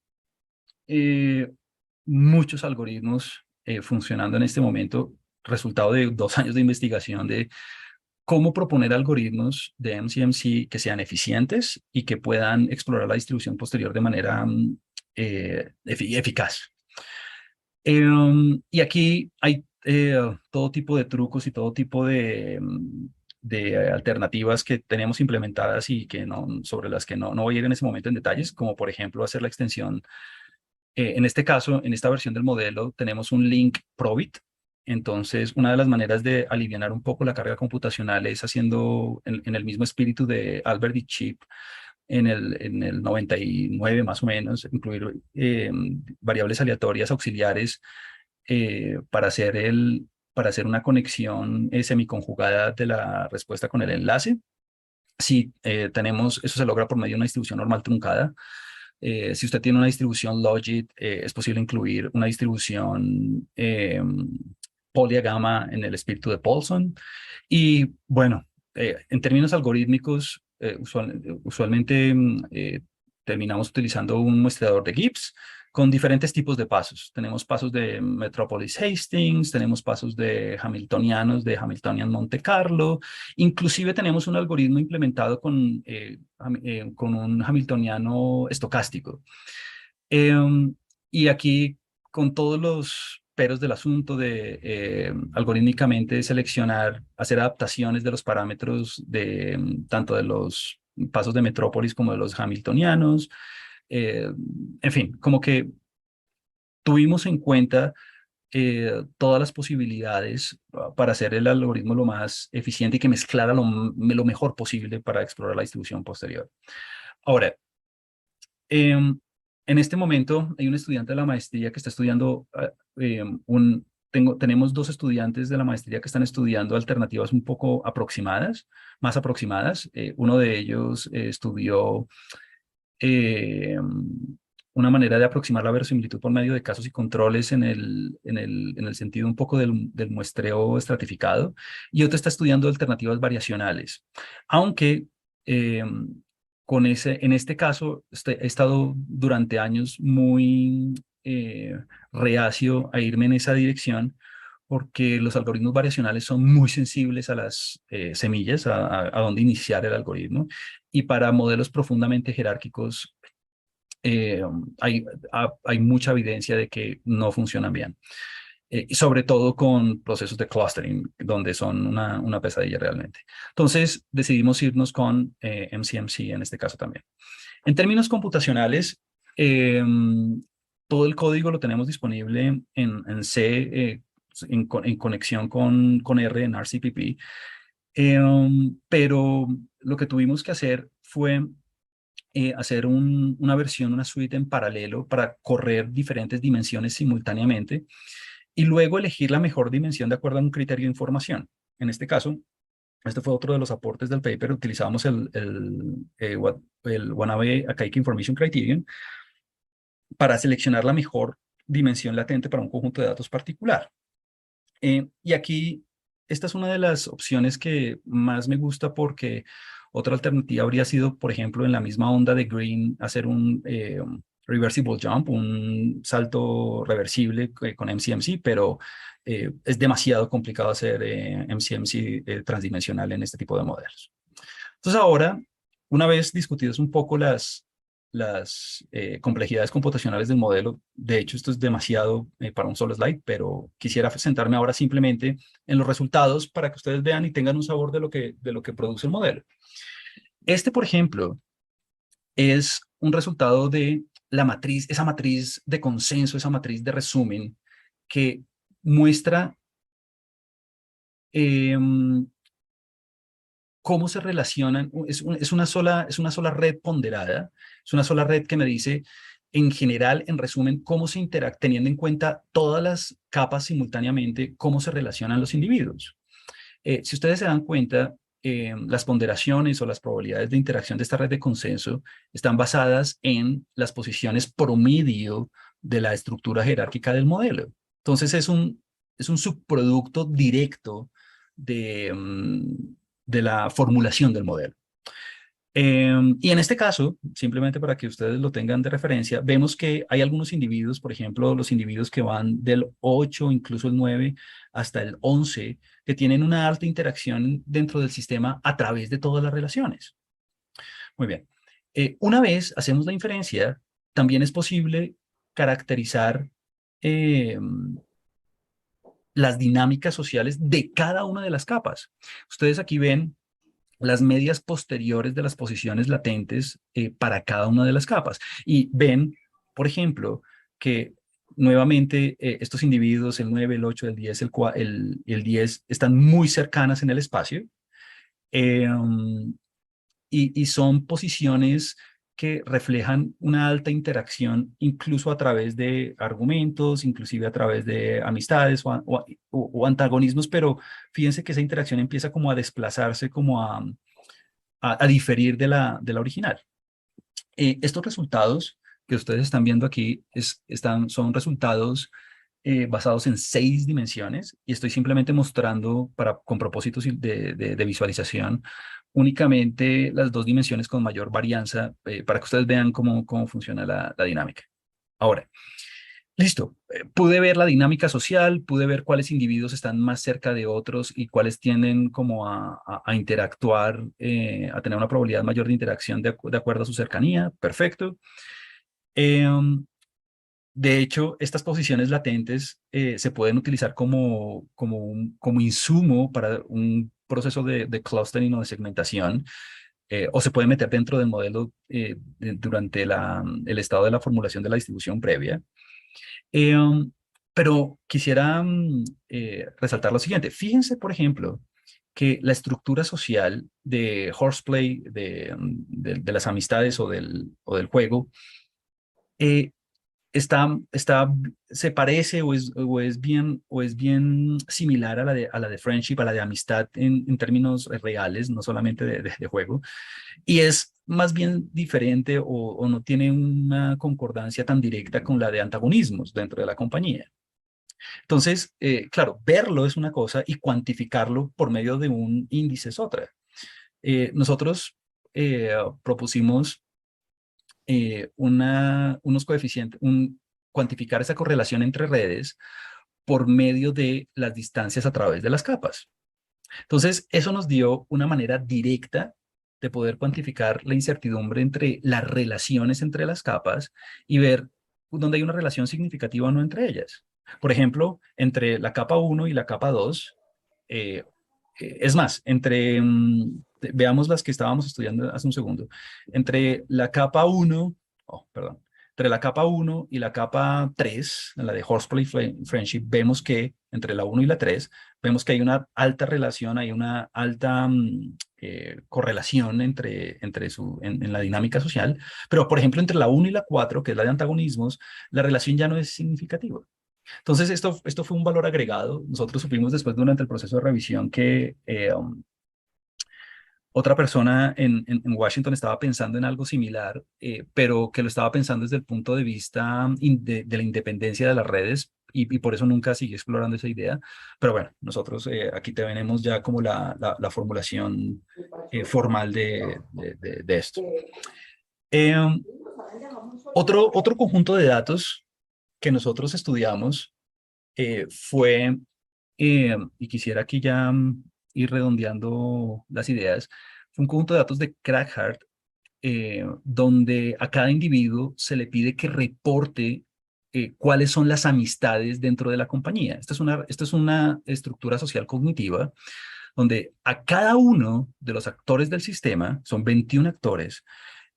muchos algoritmos funcionando en este momento, resultado de 2 años de investigación de cómo proponer algoritmos de MCMC que sean eficientes y que puedan explorar la distribución posterior de manera eficaz. Y aquí hay todo tipo de trucos y todo tipo de alternativas que tenemos implementadas y que sobre las que no voy a ir en ese momento en detalles, como por ejemplo hacer la extensión. En este caso, en esta versión del modelo, tenemos un link probit. Entonces, una de las maneras de aliviar un poco la carga computacional es haciendo en el mismo espíritu de Albert y Chip en el 99 más o menos, incluir variables aleatorias auxiliares para hacer una conexión semiconjugada de la respuesta con el enlace. Si tenemos, eso se logra por medio de una distribución normal truncada. Si usted tiene una distribución Logit, es posible incluir una distribución poliagama en el espíritu de Paulson. Y bueno, en términos algorítmicos, usualmente terminamos utilizando un muestreador de Gibbs con diferentes tipos de pasos. Tenemos pasos de Metropolis Hastings, tenemos pasos de Hamiltonianos, de Hamiltonian Monte Carlo, inclusive tenemos un algoritmo implementado con un Hamiltoniano estocástico. Y aquí, con todos los peros del asunto de algorítmicamente seleccionar, hacer adaptaciones de los parámetros de tanto de los pasos de Metrópolis como de los Hamiltonianos. En fin, como que tuvimos en cuenta todas las posibilidades para hacer el algoritmo lo más eficiente y que mezclara lo mejor posible para explorar la distribución posterior. Ahora, en este momento hay un estudiante de la maestría que está estudiando, tenemos 2 estudiantes de la maestría que están estudiando alternativas un poco aproximadas, más aproximadas. Uno de ellos estudió una manera de aproximar la verosimilitud por medio de casos y controles en el sentido un poco del muestreo estratificado, y otro está estudiando alternativas variacionales. Aunque en este caso he estado durante años muy reacio a irme en esa dirección, porque los algoritmos variacionales son muy sensibles a las semillas, a dónde iniciar el algoritmo, y para modelos profundamente jerárquicos hay mucha evidencia de que no funcionan bien. Y sobre todo con procesos de clustering, donde son una pesadilla realmente. Entonces, decidimos irnos con MCMC en este caso también. En términos computacionales, todo el código lo tenemos disponible en C, en conexión con R en RCPP. Pero lo que tuvimos que hacer fue hacer una versión, una suite en paralelo para correr diferentes dimensiones simultáneamente y luego elegir la mejor dimensión de acuerdo a un criterio de información. En este caso, este fue otro de los aportes del paper, utilizamos el Watanabe Akaichi Information Criterion para seleccionar la mejor dimensión latente para un conjunto de datos particular. Y aquí, esta es una de las opciones que más me gusta porque otra alternativa habría sido, por ejemplo, en la misma onda de Green, hacer un reversible jump, un salto reversible con MCMC, pero es demasiado complicado hacer MCMC transdimensional en este tipo de modelos. Entonces ahora, una vez discutidas un poco las complejidades computacionales del modelo, de hecho esto es demasiado para un solo slide, pero quisiera sentarme ahora simplemente en los resultados para que ustedes vean y tengan un sabor de lo que produce el modelo. Este, por ejemplo, es un resultado de la matriz, esa matriz de consenso, esa matriz de resumen que muestra cómo se relacionan, es una sola red ponderada, es una sola red que me dice, en general, en resumen, cómo se interactúa, teniendo en cuenta todas las capas simultáneamente, cómo se relacionan los individuos. Si ustedes se dan cuenta, las ponderaciones o las probabilidades de interacción de esta red de consenso están basadas en las posiciones promedio de la estructura jerárquica del modelo. Entonces es un subproducto directo de la formulación del modelo. Y en este caso, simplemente para que ustedes lo tengan de referencia, vemos que hay algunos individuos, por ejemplo, los individuos que van del 8, incluso el 9, hasta el 11, que tienen una alta interacción dentro del sistema a través de todas las relaciones. Muy bien. Una vez hacemos la inferencia, también es posible caracterizar las dinámicas sociales de cada una de las capas. Ustedes aquí ven las medias posteriores de las posiciones latentes para cada una de las capas. Y ven, por ejemplo, que nuevamente estos individuos, el 9, el 8, el 10, el 10, están muy cercanas en el espacio y son posiciones que reflejan una alta interacción incluso a través de argumentos, inclusive a través de amistades o antagonismos, pero fíjense que esa interacción empieza como a desplazarse, como a diferir de la original. Estos resultados que ustedes están viendo aquí son resultados basados en 6 dimensiones y estoy simplemente mostrando con propósitos de visualización únicamente las 2 dimensiones con mayor varianza para que ustedes vean cómo funciona la dinámica. Ahora, listo, pude ver la dinámica social, pude ver cuáles individuos están más cerca de otros y cuáles tienden como a interactuar, a tener una probabilidad mayor de interacción de acuerdo a su cercanía. Perfecto. De hecho, estas posiciones latentes se pueden utilizar como insumo para un proceso de clustering o de segmentación, o se puede meter dentro del modelo durante el estado de la formulación de la distribución previa. Pero quisiera resaltar lo siguiente. Fíjense, por ejemplo, que la estructura social de horseplay, de las amistades o del juego, se parece o es bien similar a la de friendship, a la de amistad en términos reales, no solamente de juego, y es más bien diferente o no tiene una concordancia tan directa con la de antagonismos dentro de la compañía. Entonces, claro, verlo es una cosa y cuantificarlo por medio de un índice es otra. Nosotros propusimos unos coeficientes, cuantificar esa correlación entre redes por medio de las distancias a través de las capas. Entonces, eso nos dio una manera directa de poder cuantificar la incertidumbre entre las relaciones entre las capas y ver dónde hay una relación significativa o no entre ellas. Por ejemplo, entre la capa 1 y la capa 2, es más, veamos las que estábamos estudiando hace un segundo, entre la capa 1, perdón, entre la capa 1 y la capa 3, la de Horseplay Friendship, vemos que entre la 1 y la 3, vemos que hay una alta relación, hay una alta correlación en la dinámica social, pero por ejemplo entre la 1 y la 4, que es la de antagonismos, la relación ya no es significativa. Entonces, esto fue un valor agregado. Nosotros supimos después durante el proceso de revisión que Otra persona en Washington estaba pensando en algo similar, pero que lo estaba pensando desde el punto de vista de la independencia de las redes y por eso nunca siguió explorando esa idea. Pero bueno, nosotros aquí tenemos ya como la formulación formal de esto. Otro conjunto de datos que nosotros estudiamos fue, y quisiera aquí ya ir redondeando las ideas, fue un conjunto de datos de Crackhart, donde a cada individuo se le pide que reporte cuáles son las amistades dentro de la compañía. Esta es una estructura social cognitiva donde a cada uno de los actores del sistema, son 21 actores,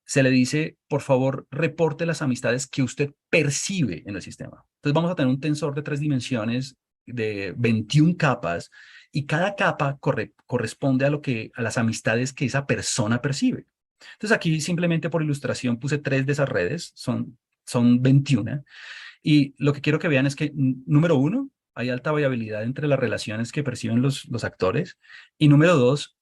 se le dice, por favor, reporte las amistades que usted percibe en el sistema. Entonces vamos a tener un tensor de 3 dimensiones de 21 capas y cada capa corresponde a las amistades que esa persona percibe. Entonces aquí simplemente por ilustración puse 3 de esas redes, son 21. Y lo que quiero que vean es que, número 1, hay alta variabilidad entre las relaciones que perciben los actores. Y número 2,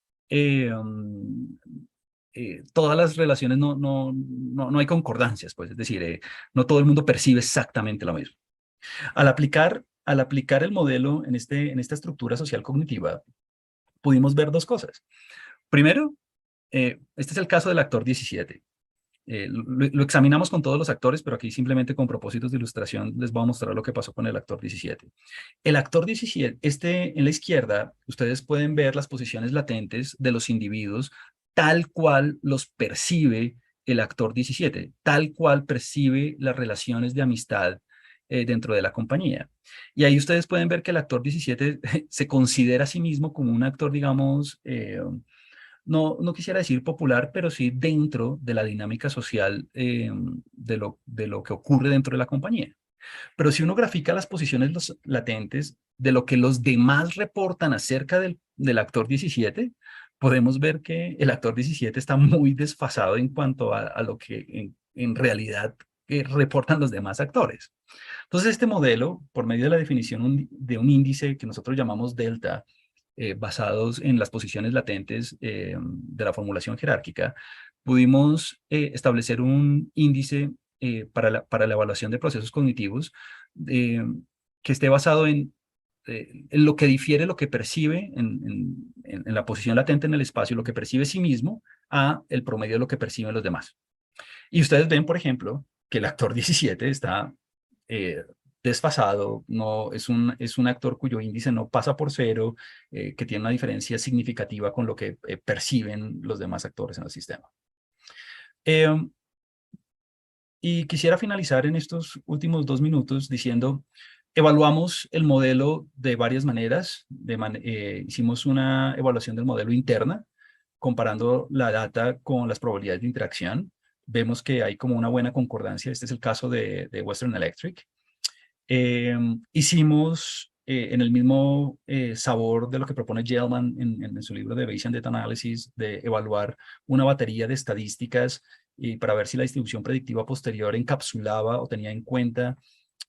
todas las relaciones no hay concordancias, pues, es decir, no todo el mundo percibe exactamente lo mismo. Al aplicar el modelo en esta estructura social cognitiva, pudimos ver 2 cosas. Primero, este es el caso del actor 17. Lo examinamos con todos los actores, pero aquí simplemente con propósitos de ilustración les voy a mostrar lo que pasó con el actor 17. El actor 17, en la izquierda, ustedes pueden ver las posiciones latentes de los individuos tal cual los percibe el actor 17, tal cual percibe las relaciones de amistad dentro de la compañía. Y ahí ustedes pueden ver que el actor 17 se considera a sí mismo como un actor, digamos, no quisiera decir popular, pero sí dentro de la dinámica social de lo que ocurre dentro de la compañía. Pero si uno grafica las posiciones latentes de lo que los demás reportan acerca del actor 17, podemos ver que el actor 17 está muy desfasado en cuanto a lo que en realidad reportan los demás actores. Entonces, este modelo, por medio de la definición de un índice que nosotros llamamos delta, basados en las posiciones latentes de la formulación jerárquica, pudimos establecer un índice para la evaluación de procesos cognitivos eh, que esté basado en lo que difiere lo que percibe en la posición latente en el espacio, lo que percibe sí mismo, a el promedio de lo que perciben los demás. Y ustedes ven, por ejemplo, que el actor 17 está eh, desfasado, es un actor cuyo índice no pasa por 0, que tiene una diferencia significativa con lo que perciben los demás actores en el sistema. Y quisiera finalizar en estos últimos 2 minutos diciendo, evaluamos el modelo de varias maneras. Hicimos una evaluación del modelo interna, comparando la data con las probabilidades de interacción. Vemos que hay como una buena concordancia. Este es el caso de Western Electric. Hicimos en el mismo sabor de lo que propone Gell-Mann en su libro de Bayesian Data Analysis, de evaluar una batería de estadísticas y para ver si la distribución predictiva posterior encapsulaba o tenía en cuenta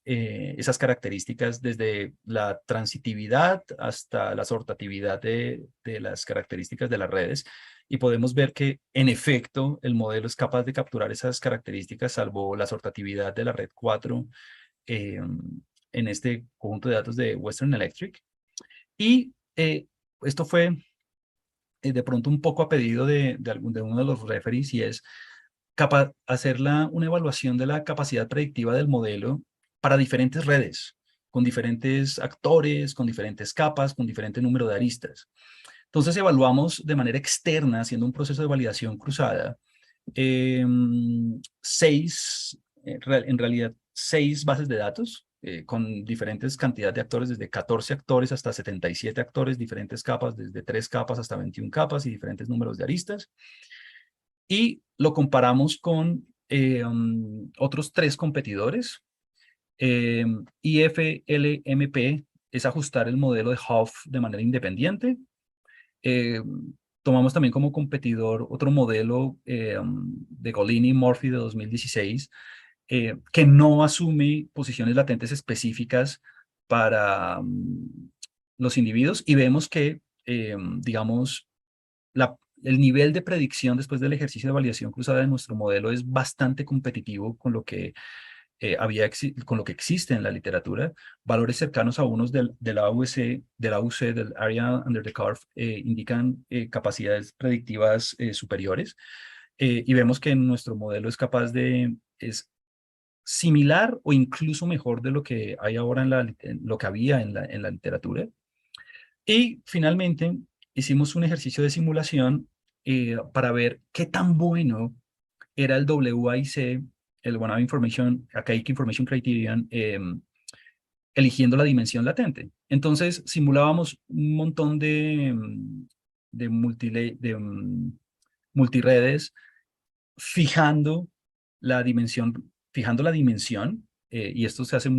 esas características desde la transitividad hasta la sortatividad de las características de las redes. Y podemos ver que, en efecto, el modelo es capaz de capturar esas características, salvo la sortatividad de la red 4 en este conjunto de datos de Western Electric. Y esto fue de pronto un poco a pedido de uno de los referees, y es hacer una evaluación de la capacidad predictiva del modelo para diferentes redes, con diferentes actores, con diferentes capas, con diferente número de aristas. Entonces evaluamos de manera externa, haciendo un proceso de validación cruzada, 6, en realidad 6 bases de datos con diferentes cantidades de actores, desde 14 actores hasta 77 actores, diferentes capas, desde 3 capas hasta 21 capas y diferentes números de aristas. Y lo comparamos con otros 3 competidores. IFLMP es ajustar el modelo de Hoff de manera independiente. Tomamos también como competidor otro modelo de Golini-Murphy de 2016, que no asume posiciones latentes específicas para los individuos, y vemos que, digamos, el nivel de predicción después del ejercicio de validación cruzada de nuestro modelo es bastante competitivo con lo que con lo que existe en la literatura. Valores cercanos a unos de la AUC, del Area Under the Curve, indican capacidades predictivas superiores. Y vemos que nuestro modelo es capaz es similar o incluso mejor de lo que hay ahora en lo que había en la literatura. Y finalmente hicimos un ejercicio de simulación para ver qué tan bueno era el WIC, el One Information, Archaic Information Criterion, eligiendo la dimensión latente. Entonces simulábamos un montón de, multiredes fijando fijando la dimensión, y esto se hace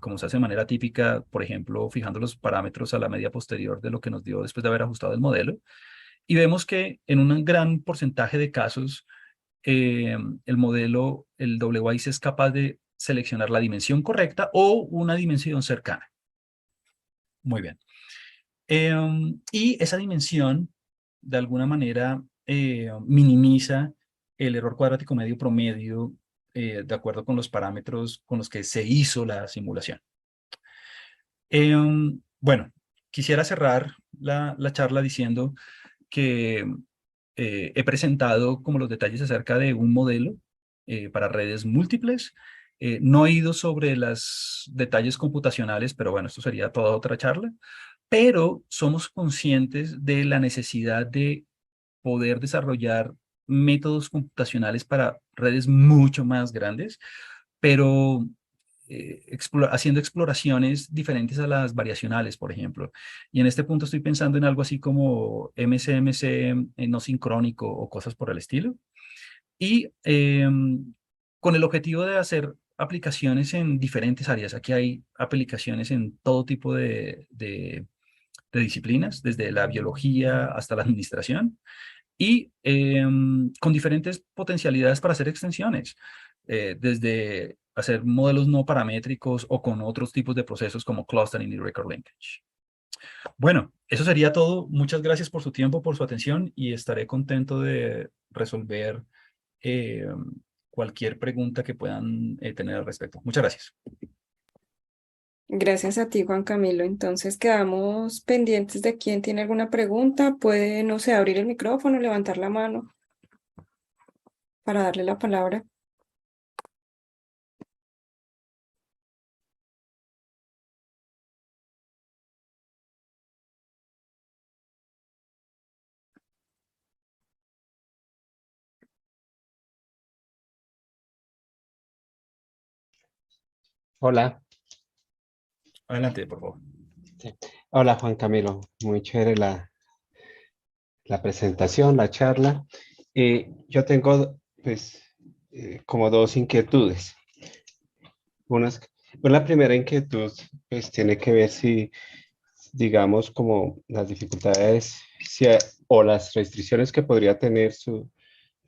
como se hace de manera típica, por ejemplo, fijando los parámetros a la media posterior de lo que nos dio después de haber ajustado el modelo. Y vemos que en un gran porcentaje de casos, el modelo, el WIC es capaz de seleccionar la dimensión correcta o una dimensión cercana. Muy bien. Y esa dimensión, de alguna manera, minimiza el error cuadrático medio promedio de acuerdo con los parámetros con los que se hizo la simulación. Bueno, quisiera cerrar la charla diciendo que he presentado como los detalles acerca de un modelo para redes múltiples. No he ido sobre los detalles computacionales, pero bueno, esto sería toda otra charla. Pero somos conscientes de la necesidad de poder desarrollar métodos computacionales para redes mucho más grandes, pero haciendo exploraciones diferentes a las variacionales, por ejemplo. Y en este punto estoy pensando en algo así como MCMC no sincrónico o cosas por el estilo. Y con el objetivo de hacer aplicaciones en diferentes áreas. Aquí hay aplicaciones en todo tipo de disciplinas, desde la biología hasta la administración, y con diferentes potencialidades para hacer extensiones, desde hacer modelos no paramétricos o con otros tipos de procesos como clustering y record linkage. Bueno, eso sería todo. Muchas gracias por su tiempo, por su atención, y estaré contento de resolver eh, cualquier pregunta que puedan tener al respecto. Muchas gracias. Gracias a ti, Juan Camilo. Entonces quedamos pendientes de quién tiene alguna pregunta. Puede, no sé, abrir el micrófono, levantar la mano para darle la palabra. Hola, Adelante, por favor. sí. Hola Juan Camilo, muy chévere la presentación, la charla. Yo tengo pues como dos inquietudes. Unas, pues la primera inquietud pues tiene que ver si, digamos, como las dificultades o las restricciones que podría tener su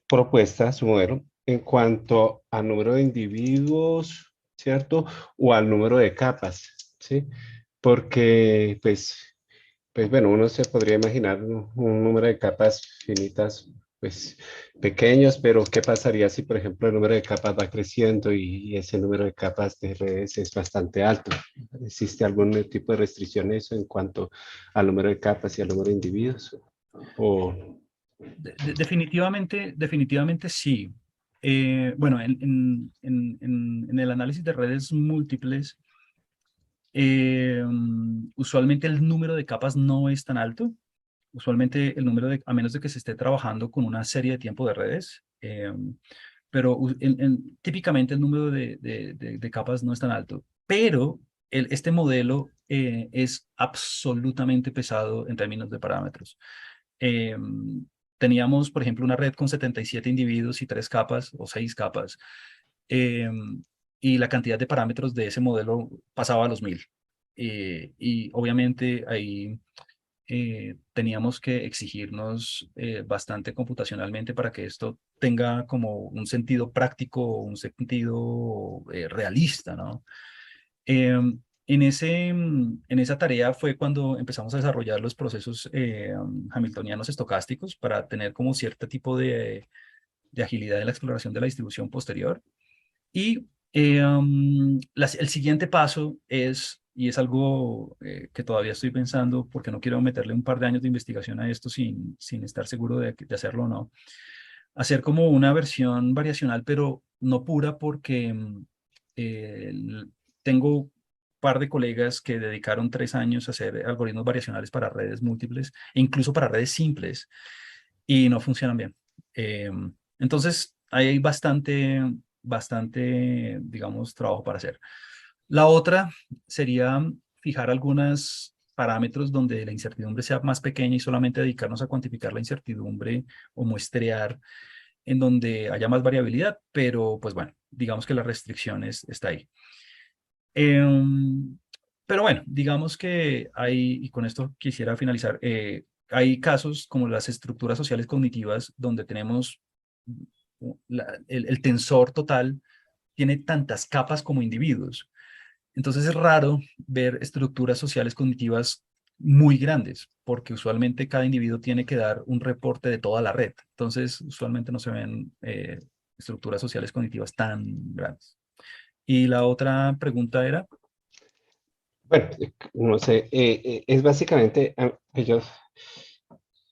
propuesta, su modelo, en cuanto al número de individuos, ¿cierto? O al número de capas, ¿sí? Porque pues bueno, uno se podría imaginar un número de capas finitas, pues pequeños, pero ¿qué pasaría si, por ejemplo, el número de capas va creciendo y ese número de capas de redes es bastante alto? ¿Existe algún tipo de restricción eso en cuanto al número de capas y al número de individuos? O, Definitivamente sí. Bueno, en el análisis de redes múltiples, usualmente el número de capas no es tan alto. Usualmente el número a menos de que se esté trabajando con una serie de tiempo de redes, pero típicamente el número de capas no es tan alto. Pero este modelo es absolutamente pesado en términos de parámetros. Teníamos, por ejemplo, una red con 77 individuos y 3 capas o 6 capas, y la cantidad de parámetros de ese modelo pasaba a los 1000. Y obviamente ahí teníamos que exigirnos bastante computacionalmente para que esto tenga como un sentido práctico, un sentido realista, ¿no? en esa tarea fue cuando empezamos a desarrollar los procesos hamiltonianos estocásticos para tener como cierto tipo de agilidad en la exploración de la distribución posterior. Y el siguiente paso es, y es algo que todavía estoy pensando porque no quiero meterle un par de años de investigación a esto sin estar seguro de hacerlo o no, hacer como una versión variacional, pero no pura porque tengo un par de colegas que dedicaron 3 años a hacer algoritmos variacionales para redes múltiples e incluso para redes simples y no funcionan bien. Entonces, ahí hay bastante, digamos, trabajo para hacer. La otra sería fijar algunos parámetros donde la incertidumbre sea más pequeña y solamente dedicarnos a cuantificar la incertidumbre o muestrear en donde haya más variabilidad, pero pues bueno, digamos que la restricción está ahí. Pero bueno, digamos que hay, y con esto quisiera finalizar, hay casos como las estructuras sociales cognitivas donde tenemos el tensor total tiene tantas capas como individuos. Entonces es raro ver estructuras sociales cognitivas muy grandes, porque usualmente cada individuo tiene que dar un reporte de toda la red. Entonces usualmente no se ven estructuras sociales cognitivas tan grandes. Y la otra pregunta era... Bueno, no sé, es básicamente,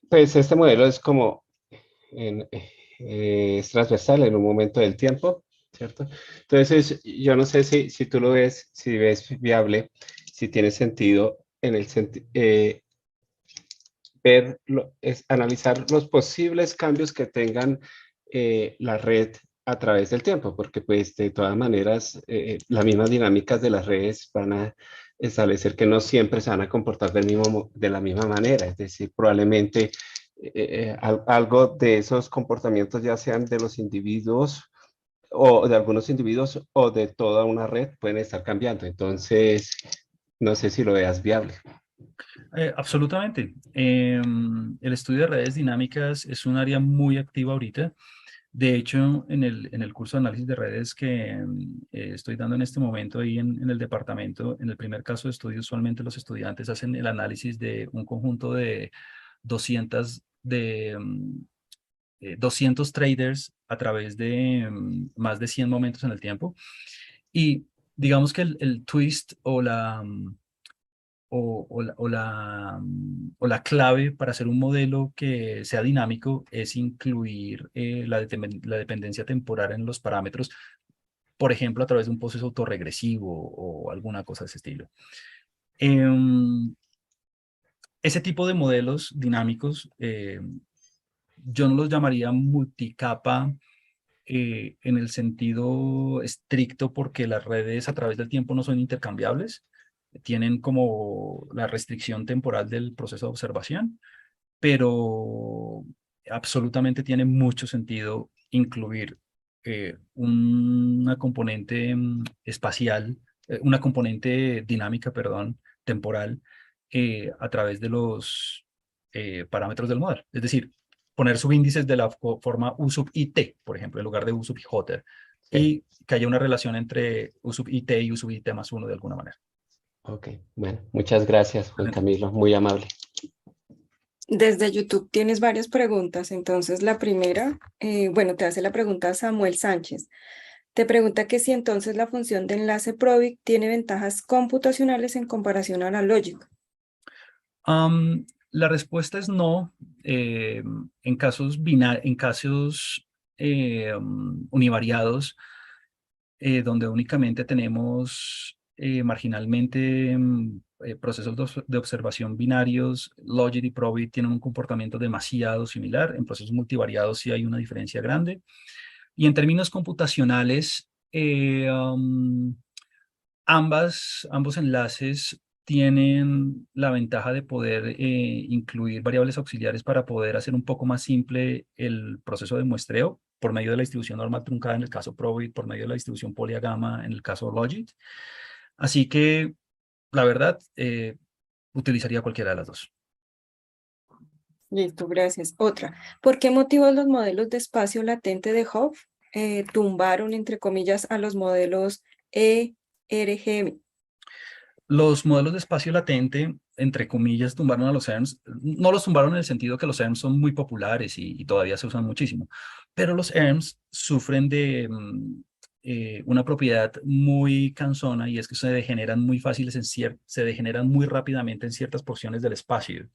pues este modelo es como, es transversal en un momento del tiempo, ¿cierto? Entonces, yo no sé si tú lo ves, si ves viable, si tiene sentido en el sentido, analizar los posibles cambios que tengan la red a través del tiempo, porque pues de todas maneras las mismas dinámicas de las redes van a establecer que no siempre se van a comportar de la misma manera, es decir, probablemente algo de esos comportamientos ya sean de los individuos o de algunos individuos o de toda una red pueden estar cambiando, entonces no sé si lo veas viable. Absolutamente. El estudio de redes dinámicas es un área muy activa ahorita. De hecho, en el curso de análisis de redes que estoy dando en este momento ahí en el departamento, en el primer caso de estudio, usualmente los estudiantes hacen el análisis de un conjunto de 200 traders a través de más de 100 momentos en el tiempo. Y digamos que el twist o la clave para hacer un modelo que sea dinámico es incluir la dependencia temporal en los parámetros, por ejemplo, a través de un proceso autorregresivo o alguna cosa de ese estilo. Ese tipo de modelos dinámicos, yo no los llamaría multicapa en el sentido estricto porque las redes a través del tiempo no son intercambiables, tienen como la restricción temporal del proceso de observación, pero absolutamente tiene mucho sentido incluir una componente espacial, una componente dinámica, perdón, temporal, a través de los parámetros del modelo. Es decir, poner subíndices de la forma U sub IT, por ejemplo, en lugar de U sub J, y que haya una relación entre U sub IT y U sub IT más 1 de alguna manera. Ok, bueno, muchas gracias, Juan Camilo, muy amable. Desde YouTube tienes varias preguntas. Entonces, la primera, bueno, te hace la pregunta Samuel Sánchez. Te pregunta que si entonces la función de enlace Probit tiene ventajas computacionales en comparación a la logic. La respuesta es no. En casos univariados, donde únicamente tenemos marginalmente procesos de observación binarios, Logit y Probit tienen un comportamiento demasiado similar. En procesos multivariados sí hay una diferencia grande. Y en términos computacionales, ambos enlaces tienen la ventaja de poder incluir variables auxiliares para poder hacer un poco más simple el proceso de muestreo por medio de la distribución normal truncada en el caso Probit, por medio de la distribución polyagama en el caso Logit. Así que, la verdad, utilizaría cualquiera de las dos. Listo, gracias. Otra, ¿por qué motivos los modelos de espacio latente de Hopf tumbaron, entre comillas, a los modelos ERGM? Los modelos de espacio latente, entre comillas, tumbaron a los ERMs. No los tumbaron en el sentido que los ERMs son muy populares y todavía se usan muchísimo, pero los ERMs sufren de una propiedad muy cansona, y es que se degeneran muy fáciles se degeneran muy rápidamente en ciertas porciones del espacio,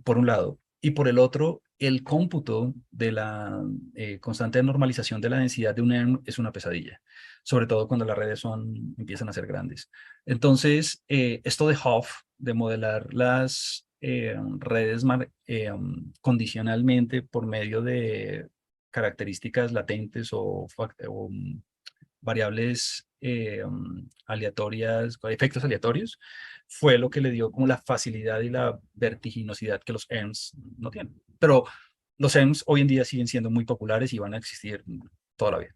por un lado. Y por el otro, el cómputo de la constante de normalización de la densidad de un ERM es una pesadilla, sobre todo cuando las redes empiezan a ser grandes. Entonces, esto de Hopf, de modelar las redes condicionalmente por medio de características latentes o variables aleatorias, efectos aleatorios, fue lo que le dio como la facilidad y la vertiginosidad que los ERMs no tienen. Pero los ERMs hoy en día siguen siendo muy populares y van a existir toda la vida.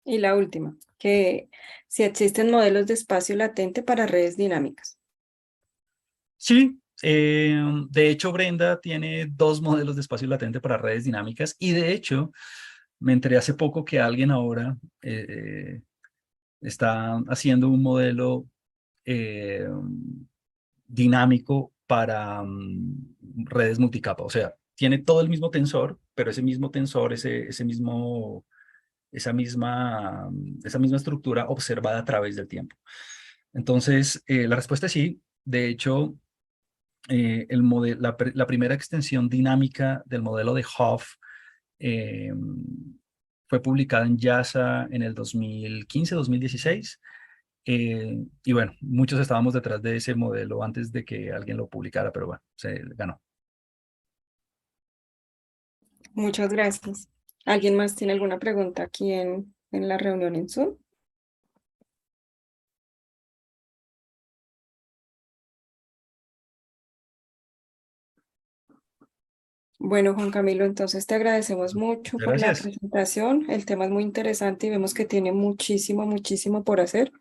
Y la última, que si existen modelos de espacio latente para redes dinámicas. Sí, de hecho Brenda tiene 2 modelos de espacio latente para redes dinámicas, y de hecho me enteré hace poco que alguien ahora está haciendo un modelo dinámico para redes multicapa. O sea, tiene todo el mismo tensor, pero ese mismo tensor, esa misma estructura observada a través del tiempo. Entonces, la respuesta es sí. De hecho, la primera extensión dinámica del modelo de Hopf fue publicada en JASA en el 2015-2016. Y bueno, muchos estábamos detrás de ese modelo antes de que alguien lo publicara, pero bueno, se ganó. Muchas gracias. ¿Alguien más tiene alguna pregunta aquí en la reunión en Zoom? Bueno, Juan Camilo, entonces te agradecemos mucho por la Gracias. presentación. El tema es muy interesante y vemos que tiene muchísimo, muchísimo por hacer.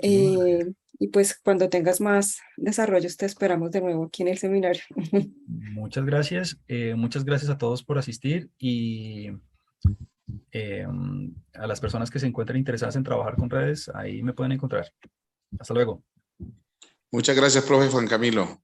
Y pues cuando tengas más desarrollos te esperamos de nuevo aquí en el seminario. Muchas gracias. Muchas gracias a todos por asistir, y a las personas que se encuentren interesadas en trabajar con redes, ahí me pueden encontrar. Hasta luego. Muchas gracias, profe Juan Camilo.